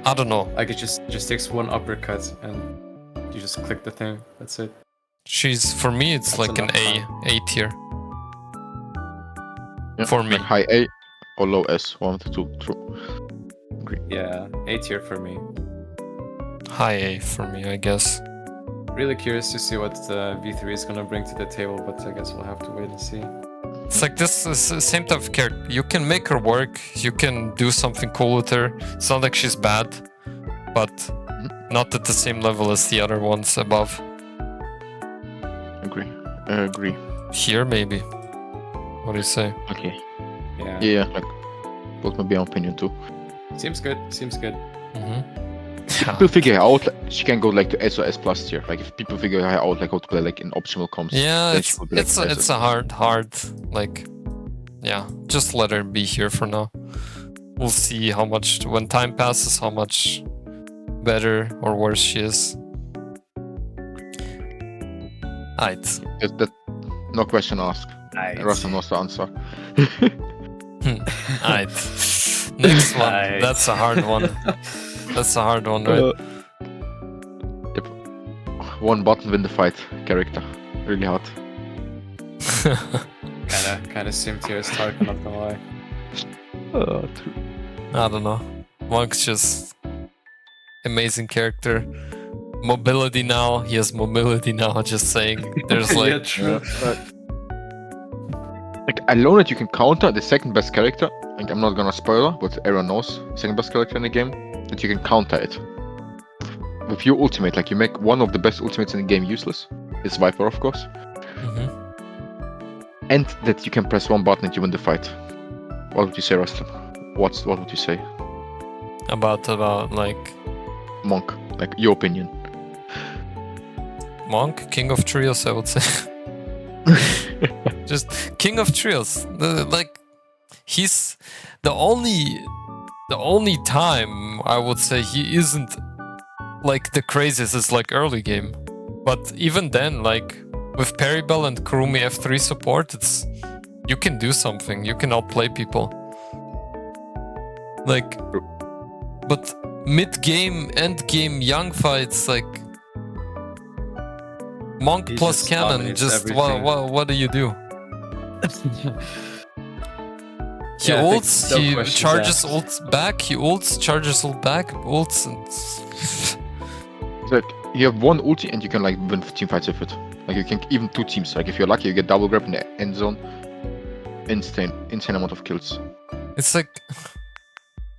I don't know. Like, it just takes one uppercut, and you just click the thing. That's it. For me, it's like an A tier. Yeah, for me. Like high A or low S, one of the two. True. Agree. Yeah, A tier for me. High A for me, I guess. Really curious to see what V3 is gonna bring to the table, but I guess we'll have to wait and see. It's like this is the same type of character. You can make her work, you can do something cool with her. It's not like she's bad, but not at the same level as the other ones above. Agree. Here, maybe. What do you say? Okay. Yeah. Like, both might be my opinion too. Seems good. People figure out she can go like to S or S plus tier. Like, if people figure out like how to play like in optional comps. Yeah, it's a hard like, yeah. Just let her be here for now. We'll see how much when time passes, how much better or worse she is. Aight. That no question asked. Russell knows the answer. Aight. Next one. Aight. That's a hard one. That's a hard one, right? Yep. One button win the fight character. Really hard. Kinda same tier as Tarka, not gonna lie. True. I don't know. Monk's just amazing character. Mobility now. He has mobility now. Just saying. There's like yeah, true. Like, alone that you can counter the second best character. Like, I'm not gonna spoiler, but everyone knows second best character in the game. That you can counter it with your ultimate. Like, you make one of the best ultimates in the game useless. It's Viper, of course. And that you can press one button and you win the fight. What would you say, Rustin? What would you say? about like Monk, like your opinion. Monk, king of trios, I would say. Just king of trios. Like, he's the only time I would say he isn't like the craziest is like early game. But even then, like with Peribel and Kurumi F3 support, it's you can do something. You can outplay people. Like, but mid game, end game, young fights, like Monk He plus just cannon. dominates Just everything. what do you do? He Yeah, I think ults, no he questions charges asked. ults back, he ults, charges ult back, ults, and It's like you have one ulti and you can like win team fights with it. Like you can even two teams. Like if you're lucky, you get double grab in the end zone. Insane amount of kills. it's like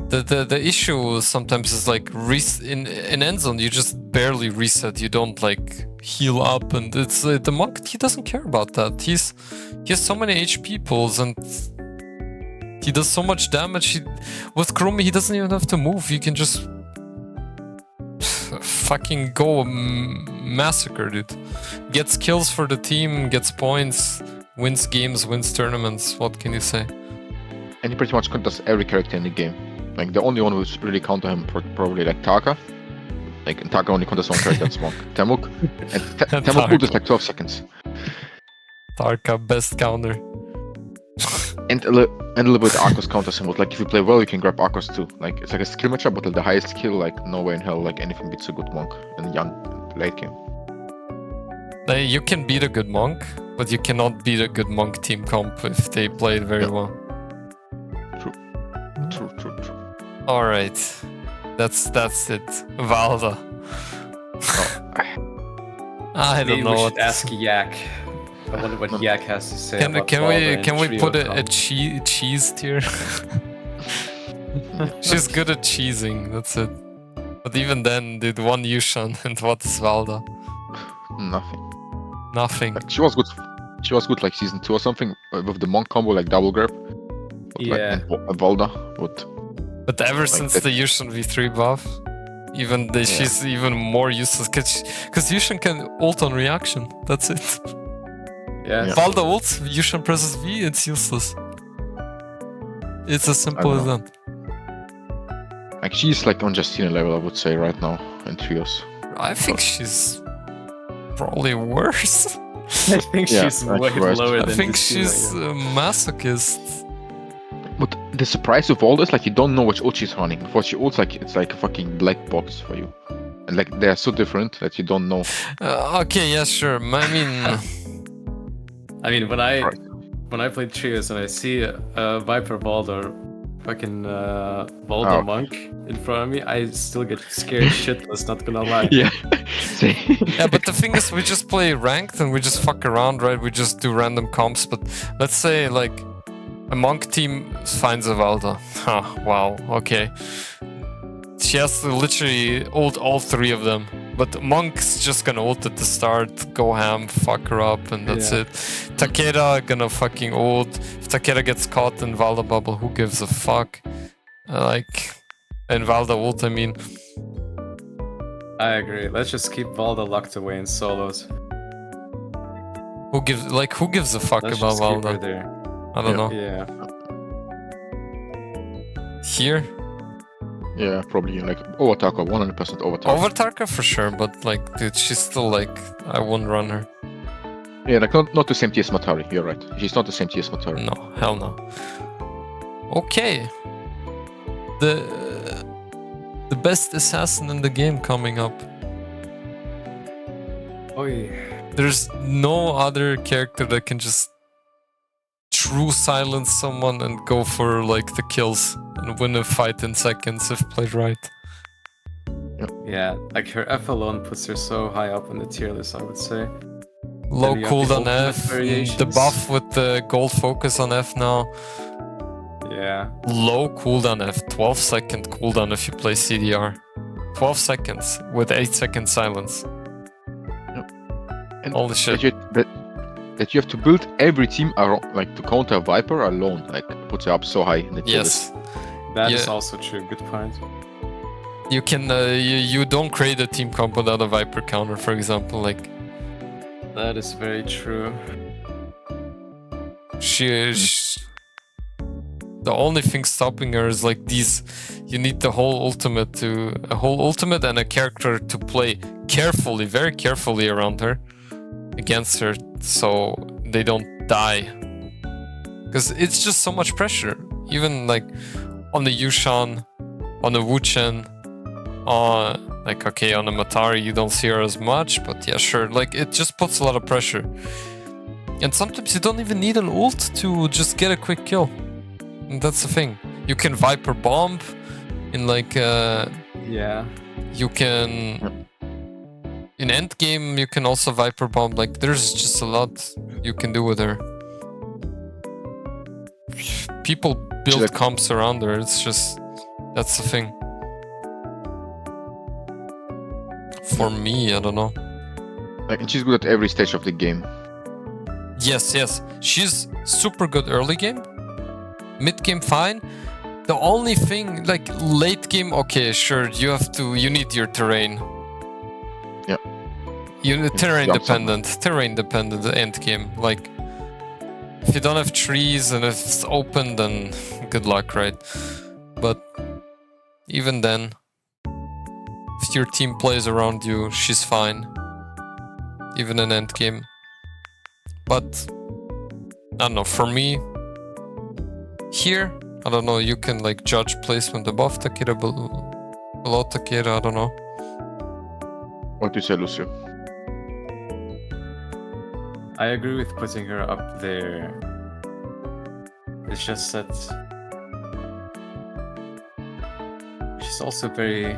the issue sometimes is like in end zone you just barely reset. You don't like heal up, and it's the Monk. He doesn't care about that. He has so many HP pulls and he does so much damage. With Kurumi, he doesn't even have to move. He can just fucking go massacre, dude. Gets kills for the team, gets points, wins games, wins tournaments. What can you say? and he pretty much counters every character in the game. Like the only one who's really counter him probably like Tarka. Like and Tarka only counters one character, that's Monk. Temulch. And Temulch ult is like 12 seconds. Tarka, best counter. And a little bit Arcos counters him, but like if you play well you can grab Arcos too. Like it's like a skill matchup, but like, the highest skill, like no way in hell like anything beats a good Monk in young late game. You can beat a good Monk, but you cannot beat a good Monk team comp if they play it very well. True. Alright. That's it. Valda. I don't Maybe know we what should ask Yak. I wonder what Yak has to say. Can about we Valda can and we put trio a cheese tier? She's good at cheesing, that's it. But even then, did one Yueshan and what is Valda? Nothing. Like, she was good like season 2 or something with the Monk combo like double grab. But, Yeah. Like, and Valda, But ever since the Yueshan V3 buff, she's even more useless because Yueshan can ult on reaction. That's it. Yeah. Valda ults, Yueshan presses V, it's useless. It's as simple as that. Like she's like on Justina level, I would say right now in trios. I think she's probably worse. I think she's way lower than I think Justina, she's a masochist. But the surprise of all this, like you don't know which ult she's running. Before she ults, like it's like a fucking black box for you, and like they are so different that you don't know. Okay, yeah, sure. I mean, when I play trios and I see a Viper Valda or fucking Valda Monk in front of me, I still get scared shitless, not gonna lie. Yeah. Yeah, but the thing is, we just play ranked and we just fuck around, right? We just do random comps. But let's say like a Monk team finds a Valda. Wow, okay. She has to literally ult all 3 of them. But Monk's just gonna ult at the start, go ham, fuck her up, and that's it. Takeda gonna fucking ult. If Takeda gets caught in Valda bubble, who gives a fuck? And Valda ult, I mean. I agree. Let's just keep Valda locked away in solos. Who gives a fuck Let's about just keep her Valda? there. I don't know. Yeah. Here? Yeah, probably like over Tarka, 100% over Tarka. Over Tarka for sure, but like, dude, she's still like, I wouldn't run her. Yeah, like not the same tier as Matari, you're right. She's not the same tier as Matari. No, hell no. Okay. The best assassin in the game coming up. Oh yeah. There's no other character that can just true silence someone and go for like the kills and win a fight in seconds if played right. Yeah, like her F alone puts her so high up on the tier list, I would say. Low Then you have the cooldown ultimate F, the variations. buff with the gold focus on F now. Yeah. Low cooldown F, 12 second cooldown if you play CDR. 12 seconds with 8 second silence. And Holy shit. That you have to build every team around, like to counter Viper alone, like puts you up so high in the tier list. That is also true. Good point. You can you don't create a team comp without a Viper counter, for example. Like That is very true. the only thing stopping her is like these. You need the whole ultimate and a character to play carefully, very carefully around her, against her, so they don't die. Because it's just so much pressure. Even like on the Yueshan, on the Wuchen, like okay, on the Matari you don't see her as much, but yeah, sure. Like it just puts a lot of pressure. And sometimes you don't even need an ult to just get a quick kill. And that's the thing. You can Viper bomb in like Yeah. you can in endgame you can also Viper bomb. Like there's just a lot you can do with her. People build comps around her. It's just that's the thing. For me, I don't know. Like, and she's good at every stage of the game. Yes. She's super good early game. Mid game fine. The only thing, like late game, okay, sure, you need your terrain. Yeah. Terrain dependent end game. Like If you don't have trees and if it's open, then good luck, right? But even then, if your team plays around you, she's fine. Even in endgame. But, I don't know, for me, here, I don't know, you can like judge placement above Takeda, below Takeda, I don't know. What do you say, Lucio? I agree with putting her up there. It's just that she's also very...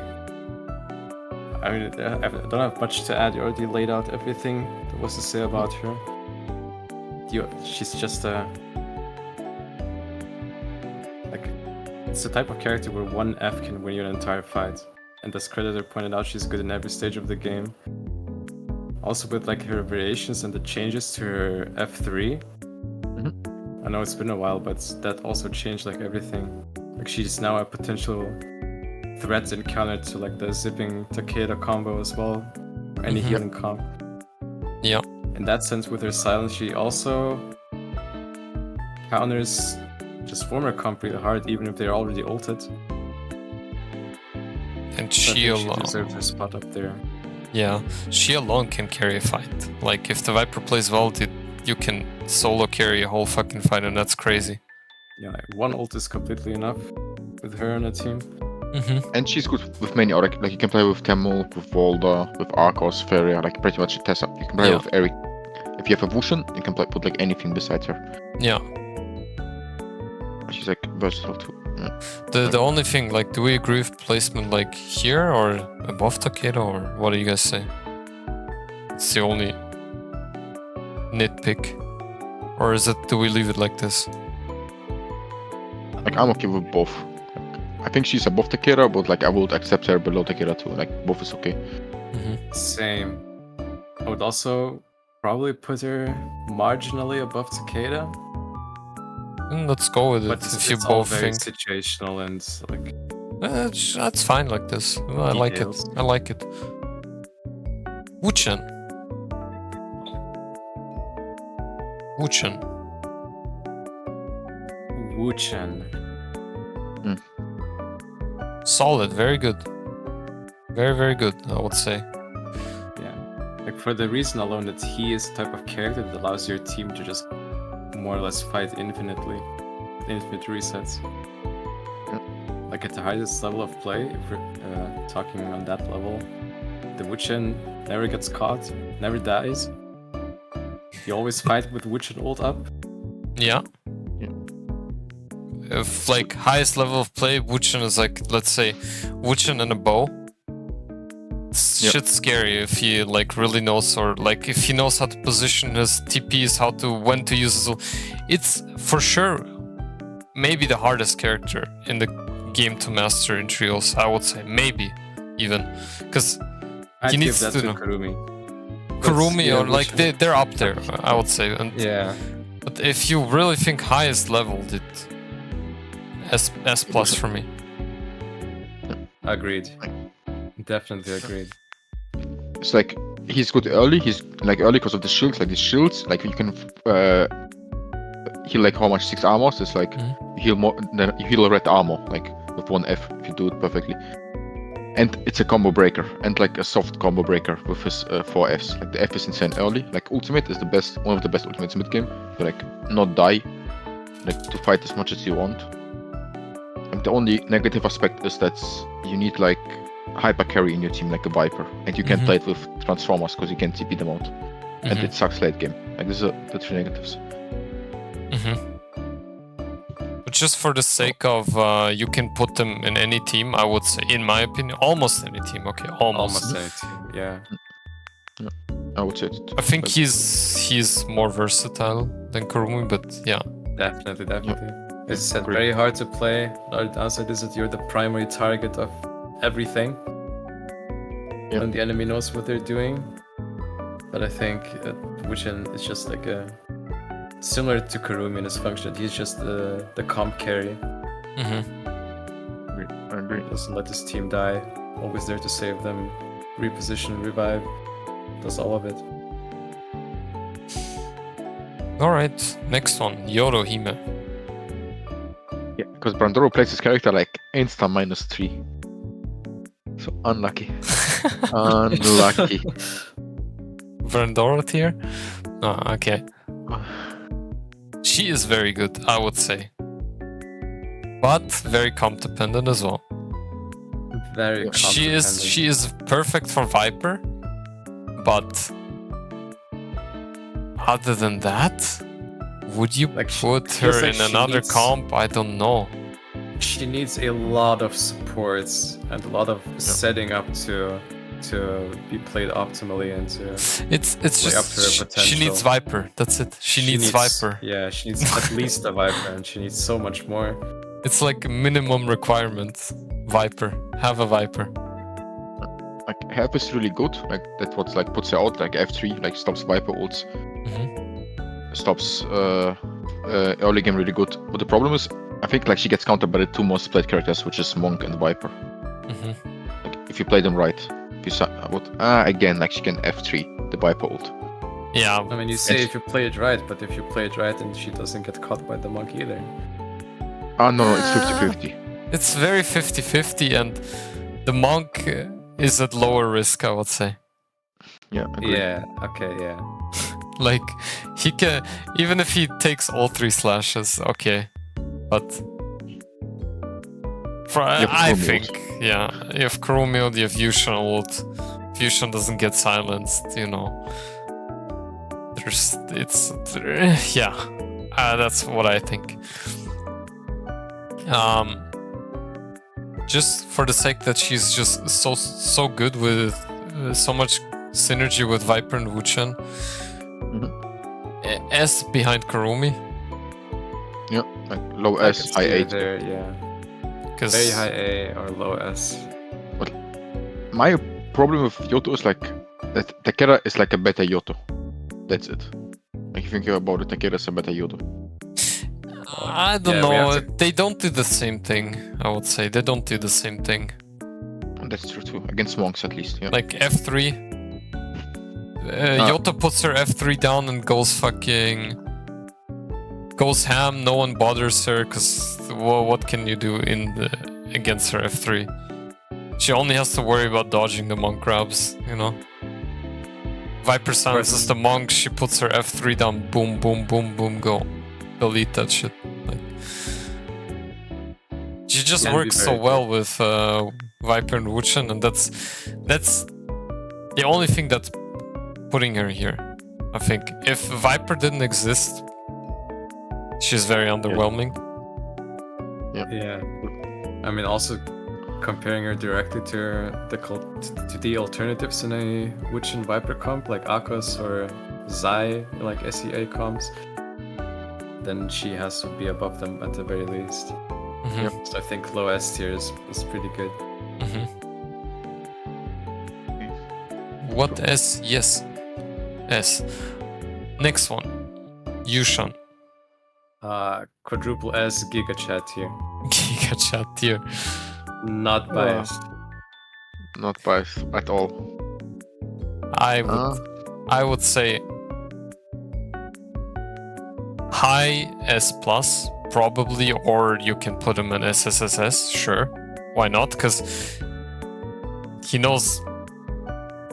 I mean, I don't have much to add. You already laid out everything there was to say about her. She's just a... like, it's the type of character where one F can win you an entire fight. And as Credator pointed out, she's good in every stage of the game. Also with like her variations and the changes to her F3. I know it's been a while, but that also changed like everything. Like she's now a potential threat and counter to like the zipping Takeda combo as well. Or any healing comp. Yeah. In that sense, with her silence, she also counters just former comp really hard, even if they're already ulted. And So she I think she alone. deserves her spot up there. Yeah, she alone can carry a fight. Like, if the Viper plays Valda, you can solo carry a whole fucking fight, and that's crazy. Yeah, like one ult is completely enough with her on the team. And she's good with many other, like you can play with Temulch, with Valda, with Arcos, Feria, like pretty much Tessa. You can play Yeah. with Eric. If you have a Wuchen, you can put like anything besides her. Yeah. She's like versatile too. Yeah. The only thing, like, do we agree with placement like here or above Takeda, or what do you guys say? It's the only nitpick. Or is it, do we leave it like this? Like I'm okay with both. I think she's above Takeda, but like I would accept her below Takeda too. Like both is okay. Same. I would also probably put her marginally above Takeda. Let's go with it. But If you it's all both very think situational and like that's fine like this. I like it. Details. I like it. Wuchen. Wuchen. Solid, very good. Very, very good, I would say. Yeah. Like for the reason alone that he is the type of character that allows your team to just more or less fight infinitely. Infinite resets. Like at the highest level of play, if we're talking on that level, the Wuchen never gets caught, never dies. You always fight with Wuchen ult up. Yeah. If like highest level of play, Wuchen is like, let's say, Wuchen and a bow. It's shit scary if he like really knows, or like if he knows how to position his TPs, when to use his ult. It's for sure maybe the hardest character in the game to master in trios, I would say. Maybe even. Because I'd he give needs that to to know. Kurumi. Or like they're up there, I would say. And Yeah. but if you really think highest level, S plus for me. Agreed. Definitely agreed. It's like he's good early. He's like early because of the shields. Like the shields, like you can heal like how much 6 armor. So it's like heal more. Then you heal red armor like with 1 F if you do it perfectly. And it's a combo breaker, and like a soft combo breaker with his 4 Fs. Like the F is insane early. Like ultimate is the best, one of the best ultimates mid game. To like not die, like to fight as much as you want. And the only negative aspect is that you need like hyper carry in your team like a Viper, and you can't play it with Transformers because you can't TP them out, and it sucks late game. Like this is the 3 negatives. But just for the sake of you can put them in any team, I would say, in my opinion, almost any team. Okay, almost. Almost any team, yeah. I would say it. I think he's more versatile than Kurumi, but yeah. Definitely. It's said very hard to play. The downside is that you're the primary target of everything. Yeah. And the enemy knows what they're doing. But I think Wuchen is just like similar to Kurumi in his function. He's just the comp carry. I agree. Doesn't let his team die. Always there to save them. Reposition, revive. Does all of it. Alright, next one, Yoto Hime. Yeah, because Brandoro plays his character like insta -3. So unlucky. Unlucky. Brandoro tier? Oh, okay. She is very good, I would say. But very comp dependent as well. Very She is perfect for Viper, but other than that, would you Like, put feels her like in she another needs- comp? I don't know. She needs a lot of supports and a lot of setting up to be played optimally and to It's play just up to her she needs potential. Viper. That's it. She needs Viper. Yeah, she needs at least a Viper, and she needs so much more. It's like a minimum requirement. Viper. Have a Viper. Like help is really good. Like that's what like puts her out like F3, like stops Viper ults. Stops early game really good. But the problem is, I think like she gets countered by the two most played characters, which is Monk and Viper. Like if you play them right, if you again like she can F3 the Viper ult. Yeah. I mean, you say if you play it right, but if you play it right, then she doesn't get caught by the Monk either. No, it's 50-50. It's very 50-50, and the Monk is at lower risk, I would say. Yeah. Agreed. Yeah. Okay. Yeah. Like, he can, even if he takes all 3 slashes, okay. But I think, yeah, you have Kurumi ult, you have Yueshan ult. If Yueshan doesn't get silenced, you know. That's what I think. Just for the sake that she's just so good with so much synergy with Viper and Wuchen. S behind Kurumi. Yeah, like low S, high A. There, yeah. Very high A or low S. But my problem with Yoto is like that Takeda is like a better Yoto. That's it. Like if you think about it, Takeda is a better Yoto. I don't know. They don't do the same thing, I would say. They don't do the same thing. And that's true too. Against monks at least, yeah. Like F3. Yoto puts her F3 down and goes ham. No one bothers her because what can you do against her F3? She only has to worry about dodging the monk grabs, you know. Viper silences the monk. She puts her F3 down. Boom, boom, boom, boom, go. Delete that shit. Like, she just works so well with Viper and Wuchen, and that's the only thing that's putting her here. I think if Viper didn't exist, she's very underwhelming. Yeah. I mean, also comparing her directly to the alternatives in a Wuchen Viper comp, like Akos or Zai, like SEA comps, then she has to be above them at the very least. So I think low S tier is pretty good. What S? Yes. S. Next one. Yueshan. Quadruple S Giga Chat tier. Giga Chat tier. Not biased. Not biased at all. I would say high S plus probably, or you can put him in SSSS. Sure, why not? Because he knows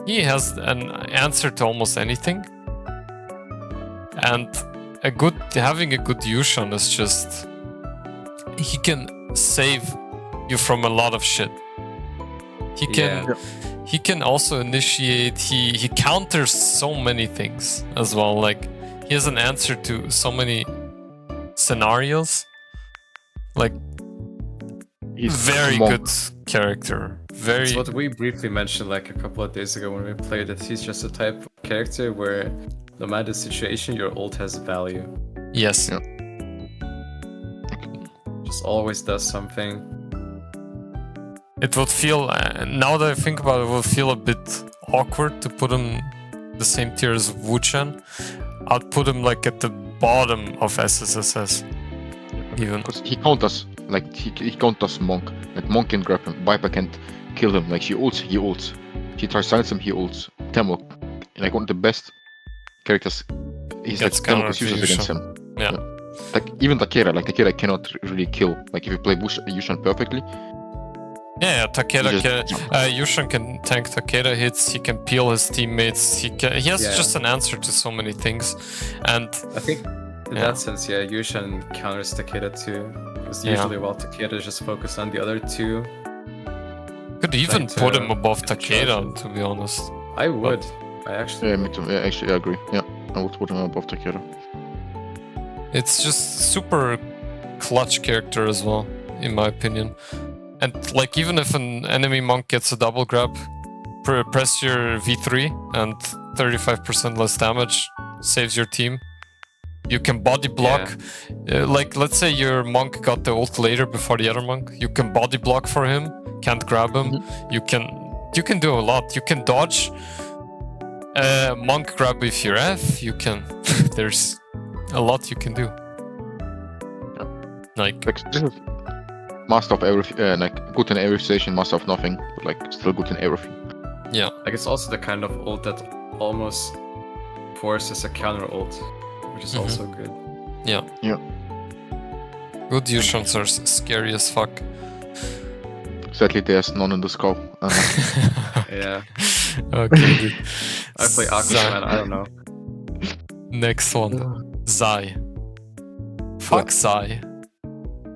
he has an answer to almost anything, and having a good Yueshan is just he can save you from a lot of shit. He can also initiate. He counters so many things as well. Like he has an answer to so many scenarios. Like he's very good character. It's what we briefly mentioned like a couple of days ago when we played it. He's just a type of character where no matter the situation, your ult has value. Yes. Yeah. Just always does something. It would feel, now that I think about it, will feel a bit awkward to put him the same tier as Wuchen. I'd put him like at the bottom of SSSS. Even. Because he counters, like he counters Monk. Like Monk can grab him, Viper can't kill him. Like she ults, he ults. She tries to silence him, he ults. Temulch, like one of the best characters he's Gets like counter useless to against Yueshan. him. Yeah. Like even Takeda cannot really kill. Like if you play Yueshan perfectly, Yeah, Takeda just can. jump. Yueshan can tank Takeda hits. He can peel his teammates. He has Yeah. just an answer to so many things, and I think in Yeah. that sense, yeah, Yueshan counters Takeda too. Because Yeah. usually while Takeda is just focused on the other two, could even to put him above get the Takeda, charge. to be honest. I would. I actually Yeah, me would. too. Yeah, actually, I agree. Yeah, I would put him above Takeda. It's just super clutch character as well, in my opinion. And like even if an enemy monk gets a double grab, press your V3 and 35% less damage saves your team. You can body block. Like let's say your monk got the ult later before the other monk. You can body block for him. Can't grab him. You can do a lot. You can dodge. Monk grab with your F. You can. There's a lot you can do. Like This is master of everything. Like good in every station, master of nothing, but like still good in everything. yeah. Like it's also the kind of ult that almost forces a counter ult, which is also good. Yeah. Yeah. Good Yueshans are scary as fuck. Sadly, there's none in the skull. Yeah. Okay, dude. I play Aquaman, I don't know. Next one. Zai. Fuck Zai.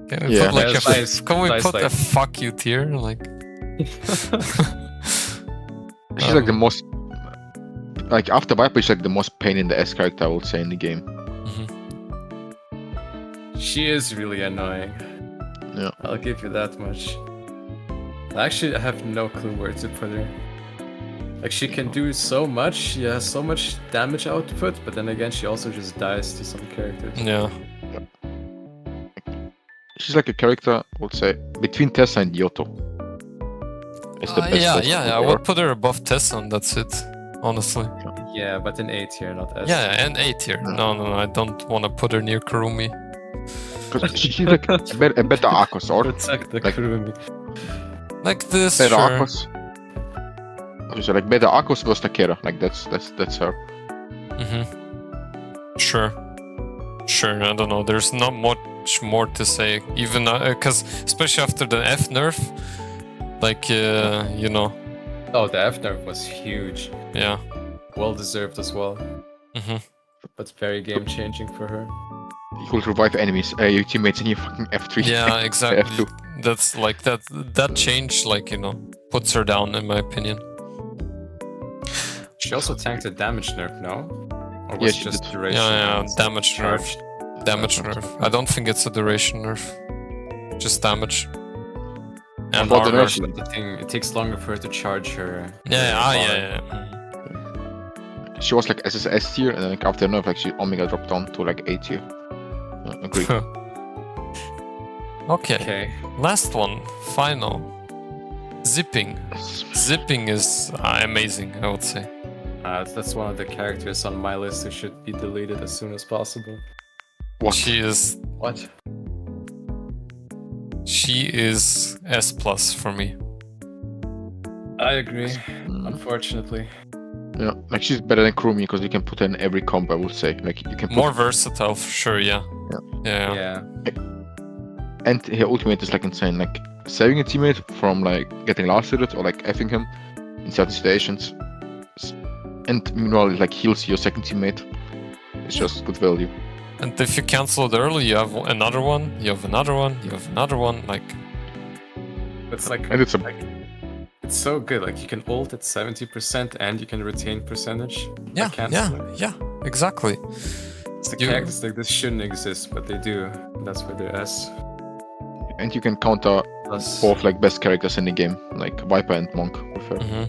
Can we Yeah. put like Yeah, a, Zai's- can we Zai's put a like- fuck you tier? Like She's like the most. Like after Viper, she's like the most pain in the ass character, I would say, in the game. She is really annoying. Yeah. I'll give you that much. I actually have no clue where to put her. Like she can do so much, she has so much damage output, but then again she also just dies to some characters. yeah. She's like a character, I would say, between Tessa and Yoto. It's the best Yeah, possible yeah, I ever. would put her above Tessa and that's it. Honestly. Yeah, but in A tier, not S. Yeah, and A tier. No, I don't want to put her near Kurumi. Because she's like a better Aqua sword. Protect the Like- Kurumi. Like this, Better sure. Aquas. So like better Aquas versus Takeda. Like that's her. Sure. Sure, I don't know. There's not much more to say. Even because, especially after the F nerf, like, you know, Oh, the F nerf was huge. yeah. Well deserved as well. hmm But very game changing for her. You will revive enemies, your teammates in your fucking F3. Yeah, exactly. F2. That's like that change, like, you know, puts her down, in my opinion. She also tanked a damage nerf, no? Or Yeah, was she it just did. duration? Yeah, and damage nerf. charge? Damage Damage nerf. I don't think it's a duration nerf. Just damage. And About the armor. nerf, But the thing, it takes longer for her to charge her. Yeah, her yeah. bar. She was like SSS tier, and then like after nerf, like she Omega dropped down to like A tier. Agreed. Okay. Okay. Last one. Final. Zipping. Zipping is amazing, I would say. That's one of the characters on my list who should be deleted as soon as possible. What? She is What? S plus for me. I agree, Mm, unfortunately. yeah, like she's better than Kurumi because you can put her in every comp. I would say, like you can put, More versatile for sure, yeah. Yeah. Yeah. and her ultimate is like insane. Like saving a teammate from like getting last hit or like effing him in certain situations, and meanwhile it like heals your second teammate. It's just good value. And if you cancel it early, you have another one, you have another one, you have another one, like It's like, And it's a it's so good. Like you can ult at 70% and you can retain percentage. by yeah, canceling. yeah, exactly. It's the You- characters like this shouldn't exist, but they do. That's why they're S. and you can counter Plus, both like best characters in the game, like Viper and Monk with her. hmm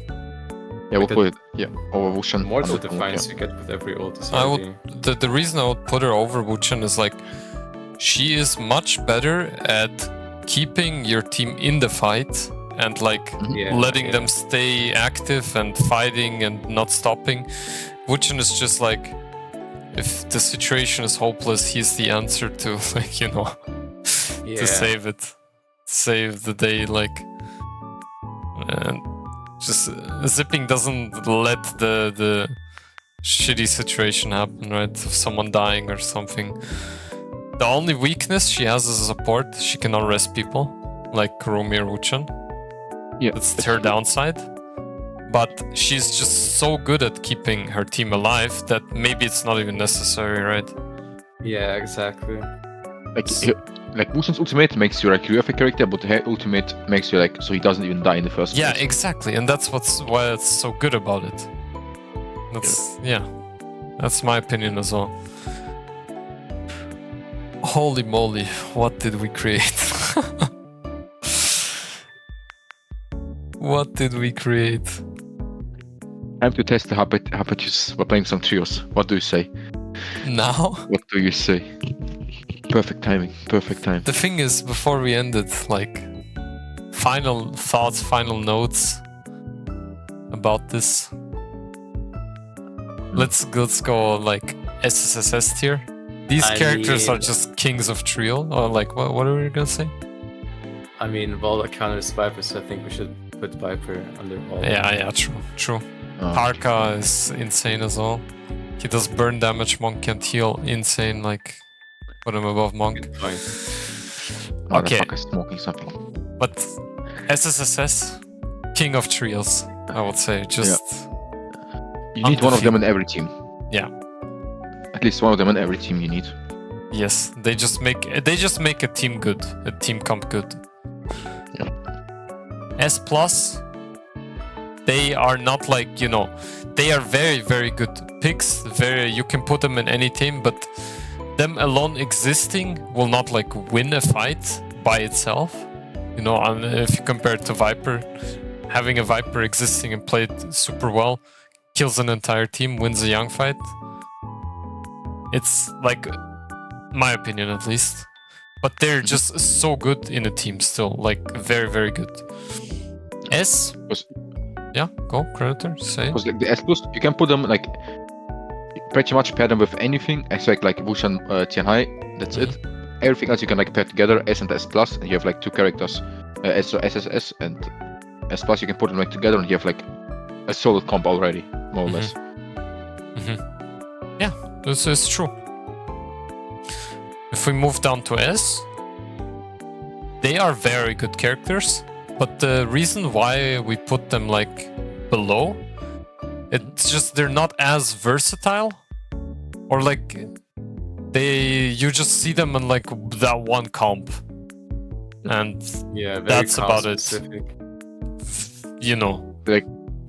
Yeah, we'll the- put it over Wuchen. more and to over the Monk, defiance you get with every ult is I would- already- The reason I would put her over Wuchen is like she is much better at keeping your team in the fight and like Yeah, letting yeah. them stay active and fighting and not stopping. Wuchen is just like if the situation is hopeless, he's the answer to like, you know, Yeah. to save the day, like, and just zipping doesn't let the shitty situation happen, right? Of someone dying or something. The only weakness she has as a support, she cannot rest people, like Kurumi or Wuchen. Yeah, that's her downside. But she's just so good at keeping her team alive that maybe it's not even necessary, right? Yeah, exactly. Like Wuchen's ultimate makes you like you have a character, but her ultimate makes you like so he doesn't even die in the first place. Yeah, exactly, and that's why it's so good about it. That's my opinion as well. Holy moly, what did we create? What did we create? Time to test the hypothesis. We're playing some trios. What do you say? Now? What do you say? Perfect timing. Perfect time. The thing is, before we end it, like, final thoughts, final notes about this. Let's go like SSSS tier. These characters are just kings of trio. Or like, what are we gonna say? I mean, Valda counters Viper, so I think we should put Viper under Valda. Yeah, true. Tarka is insane as well. He does burn damage, Monk can't heal. Insane, like, put him above Monk. Okay. Smoking something. But SSSS, king of trios, I would say. Just you need one of them in every team. Yeah. At least one of them in every team you need. Yes, they just make a team good, a team comp good. Yeah. S plus, they are not like, you know, they are very, very good picks. You can put them in any team, but them alone existing will not like win a fight by itself. You know, if you compare it to Viper, having a Viper existing and played super well, kills an entire team, wins a young fight. It's like, my opinion at least. But they're just so good in a team still, like very, very good. S? Yeah, go, Credator, say. Because like the S plus, you can put them like, pretty much pair them with anything, except like Wuchen, Tianhai, that's it. Everything else you can like pair together, S and S plus, and you have like two characters, SSS and S plus, you can put them like together and you have like a solid comp already, more or less. Yeah, this is true. If we move down to S, they are very good characters, but the reason why we put them like below, it's just they're not as versatile, or like you just see them in like that one comp, and that's about specific. It. You know, like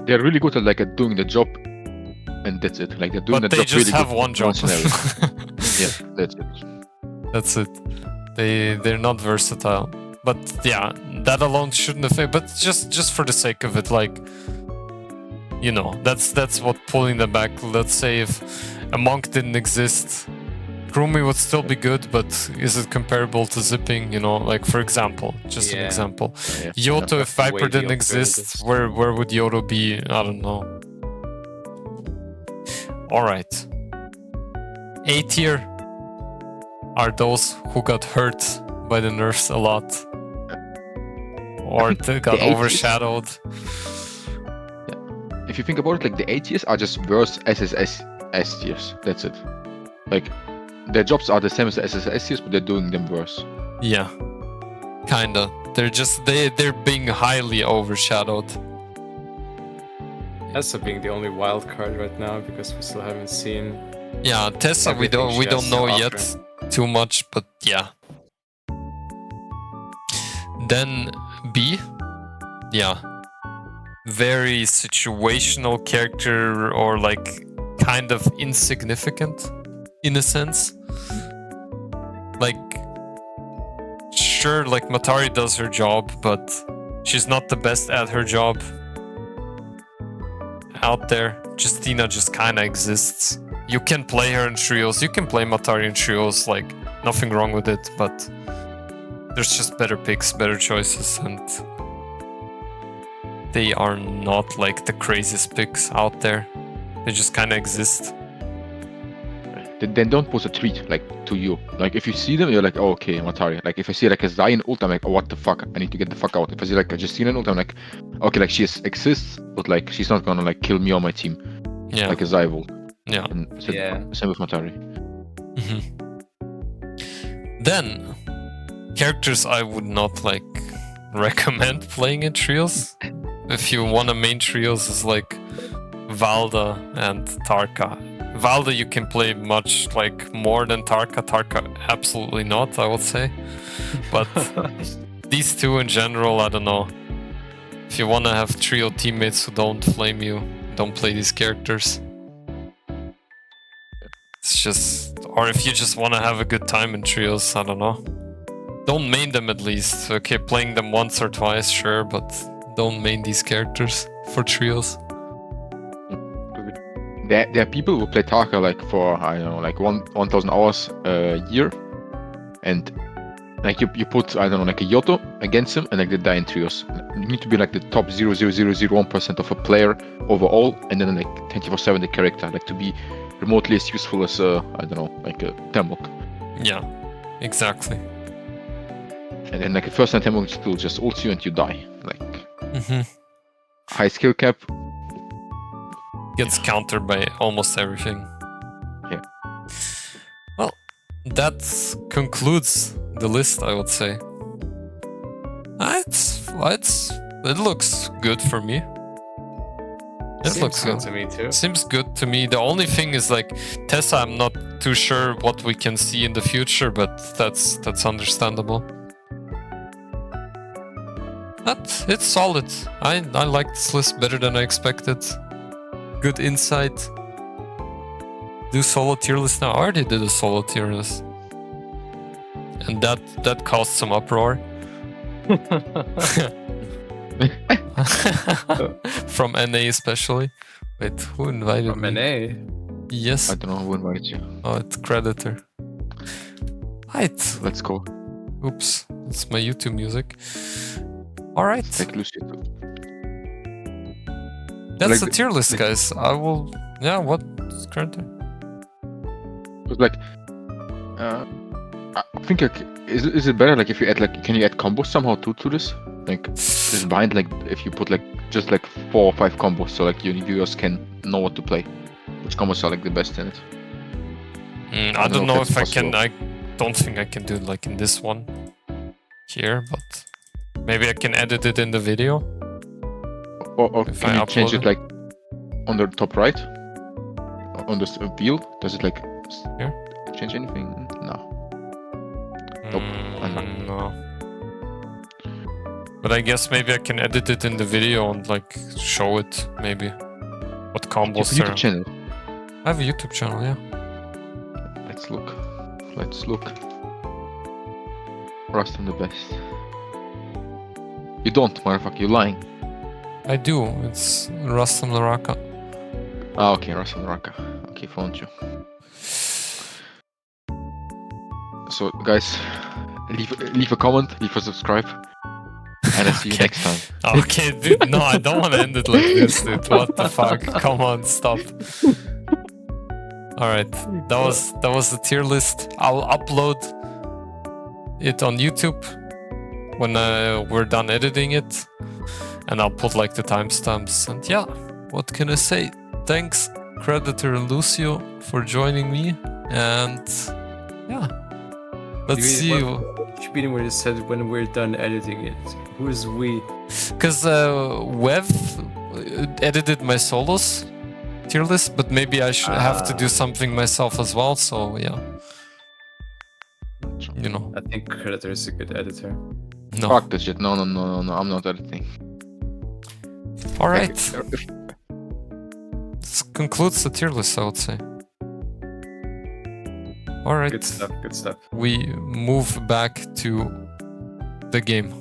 they're really good at like at doing the job, and that's it. Like they're doing the job. But they just have one job. Yeah, that's it. That's it. They're not versatile. But yeah, that alone shouldn't affect. But just for the sake of it, like, you know, that's what pulling them back. Let's say if a Monk didn't exist, Kurumi would still be good, but is it comparable to Zipping? You know, like for example, just an example. Yoto, if Viper didn't exist, where would Yoto be? I don't know. All right. A tier are those who got hurt by the nerfs a lot, or they got overshadowed. If you think about it, like the A tiers are just worse SSS S tiers. That's it. Like their jobs are the same as the SSS tiers, but they're doing them worse. Yeah, kinda. They're being highly overshadowed. Tessa being the only wild card right now because we still haven't seen. Yeah, Tessa we don't know yet too much, but yeah. Then B, yeah, very situational character, or like kind of insignificant in a sense. Like, sure, like Matari does her job, but she's not the best at her job out there. Justina just kind of exists. You can play her in trios, you can play Matari in trios, like nothing wrong with it, but there's just better picks, better choices, and they are not like the craziest picks out there. They just kind of exist. Then don't pose a threat like to you. Like if you see them, you're like, oh, okay, Matari. Like if I see like a Zion ult, I'm like, oh, what the fuck? I need to get the fuck out. If I see like a Justina ult, I'm like, okay, like she exists, but like she's not gonna like kill me or my team. Yeah. Like a Zai ult. Yeah. And same with Matari. Then, characters I would not like recommend playing in trios. If you want a main trios, is like Valda and Tarka. Valda you can play much like more than Tarka. Tarka absolutely not, I would say. But these two in general, I don't know. If you want to have trio teammates who don't flame you, don't play these characters. It's just, or if you just want to have a good time in trios, I don't know. Don't main them at least. Okay, playing them once or twice, sure, but don't main these characters for trios. There are people who play Tarka like for, I don't know, like 1,000 hours a year. And like you put, I don't know, like a Yoto against him and like they die in trios. You need to be like the top 0.0001% of a player overall, and then like 24/7 the character, like to be remotely as useful as I don't know, like a Temulch. Yeah, exactly. And then like the first time Temulch still just ults you and you die. Like high skill cap. Gets countered by almost everything. Yeah. Well, that concludes the list, I would say. It looks good for me. It looks good to me too. Seems good to me. The only thing is like Tessa, I'm not too sure what we can see in the future, but that's understandable. But it's solid. I like this list better than I expected. Good insight. Do solo tier list now. I already did a solo tier list. And that caused some uproar. From NA especially. Wait, who invited From me? NA? Yes. I don't know who invited you. Oh, it's Credator. Right. Let's go. Oops, it's my YouTube music. Alright. Take Lucio too. That's Like the tier list, guys. I will... Yeah, what? Credator? It's like, I think like, is it better like if you add like, can you add combos somehow to this? Like, is behind like if you put like just like 4 or 5 combos, so like your viewers can know what to play. Which combos are like the best in it? I don't know if I possible. can. I don't think I can do it like in this one here, but maybe I can edit it in the video. Or If can I you change upload it like on the top right? On this wheel? Does it like Here? change anything? No. Nope. No. But I guess maybe I can edit it in the video and like show it maybe. What You combos have a there. YouTube channel. I have a YouTube channel, yeah. Let's look. Let's look. Rust on the best. You don't, motherfucker. You're lying. I do. It's Rust and Naraka. Ah, okay. Rust on Naraka. Okay, found you. So, guys, leave a comment, leave a subscribe, and I'll see you Okay. next time. Okay, dude. No, I don't want to end it like this, dude. What the fuck? Come on, stop. All right, that was the tier list. I'll upload it on YouTube when we're done editing it, and I'll put like the timestamps. And yeah, what can I say? Thanks, Credator and Lucio, for joining me. And yeah, let's see. Which meeting where you said when we're done editing it? Who is we? Because Wev edited my solos tier list, but maybe I should have to do something myself as well. So yeah, you know. I think Credator is a good editor. No. Fuck this shit. No. I'm not editing. All right. This concludes the tier list, I would say. All right. Good stuff. Good stuff. We move back to the game.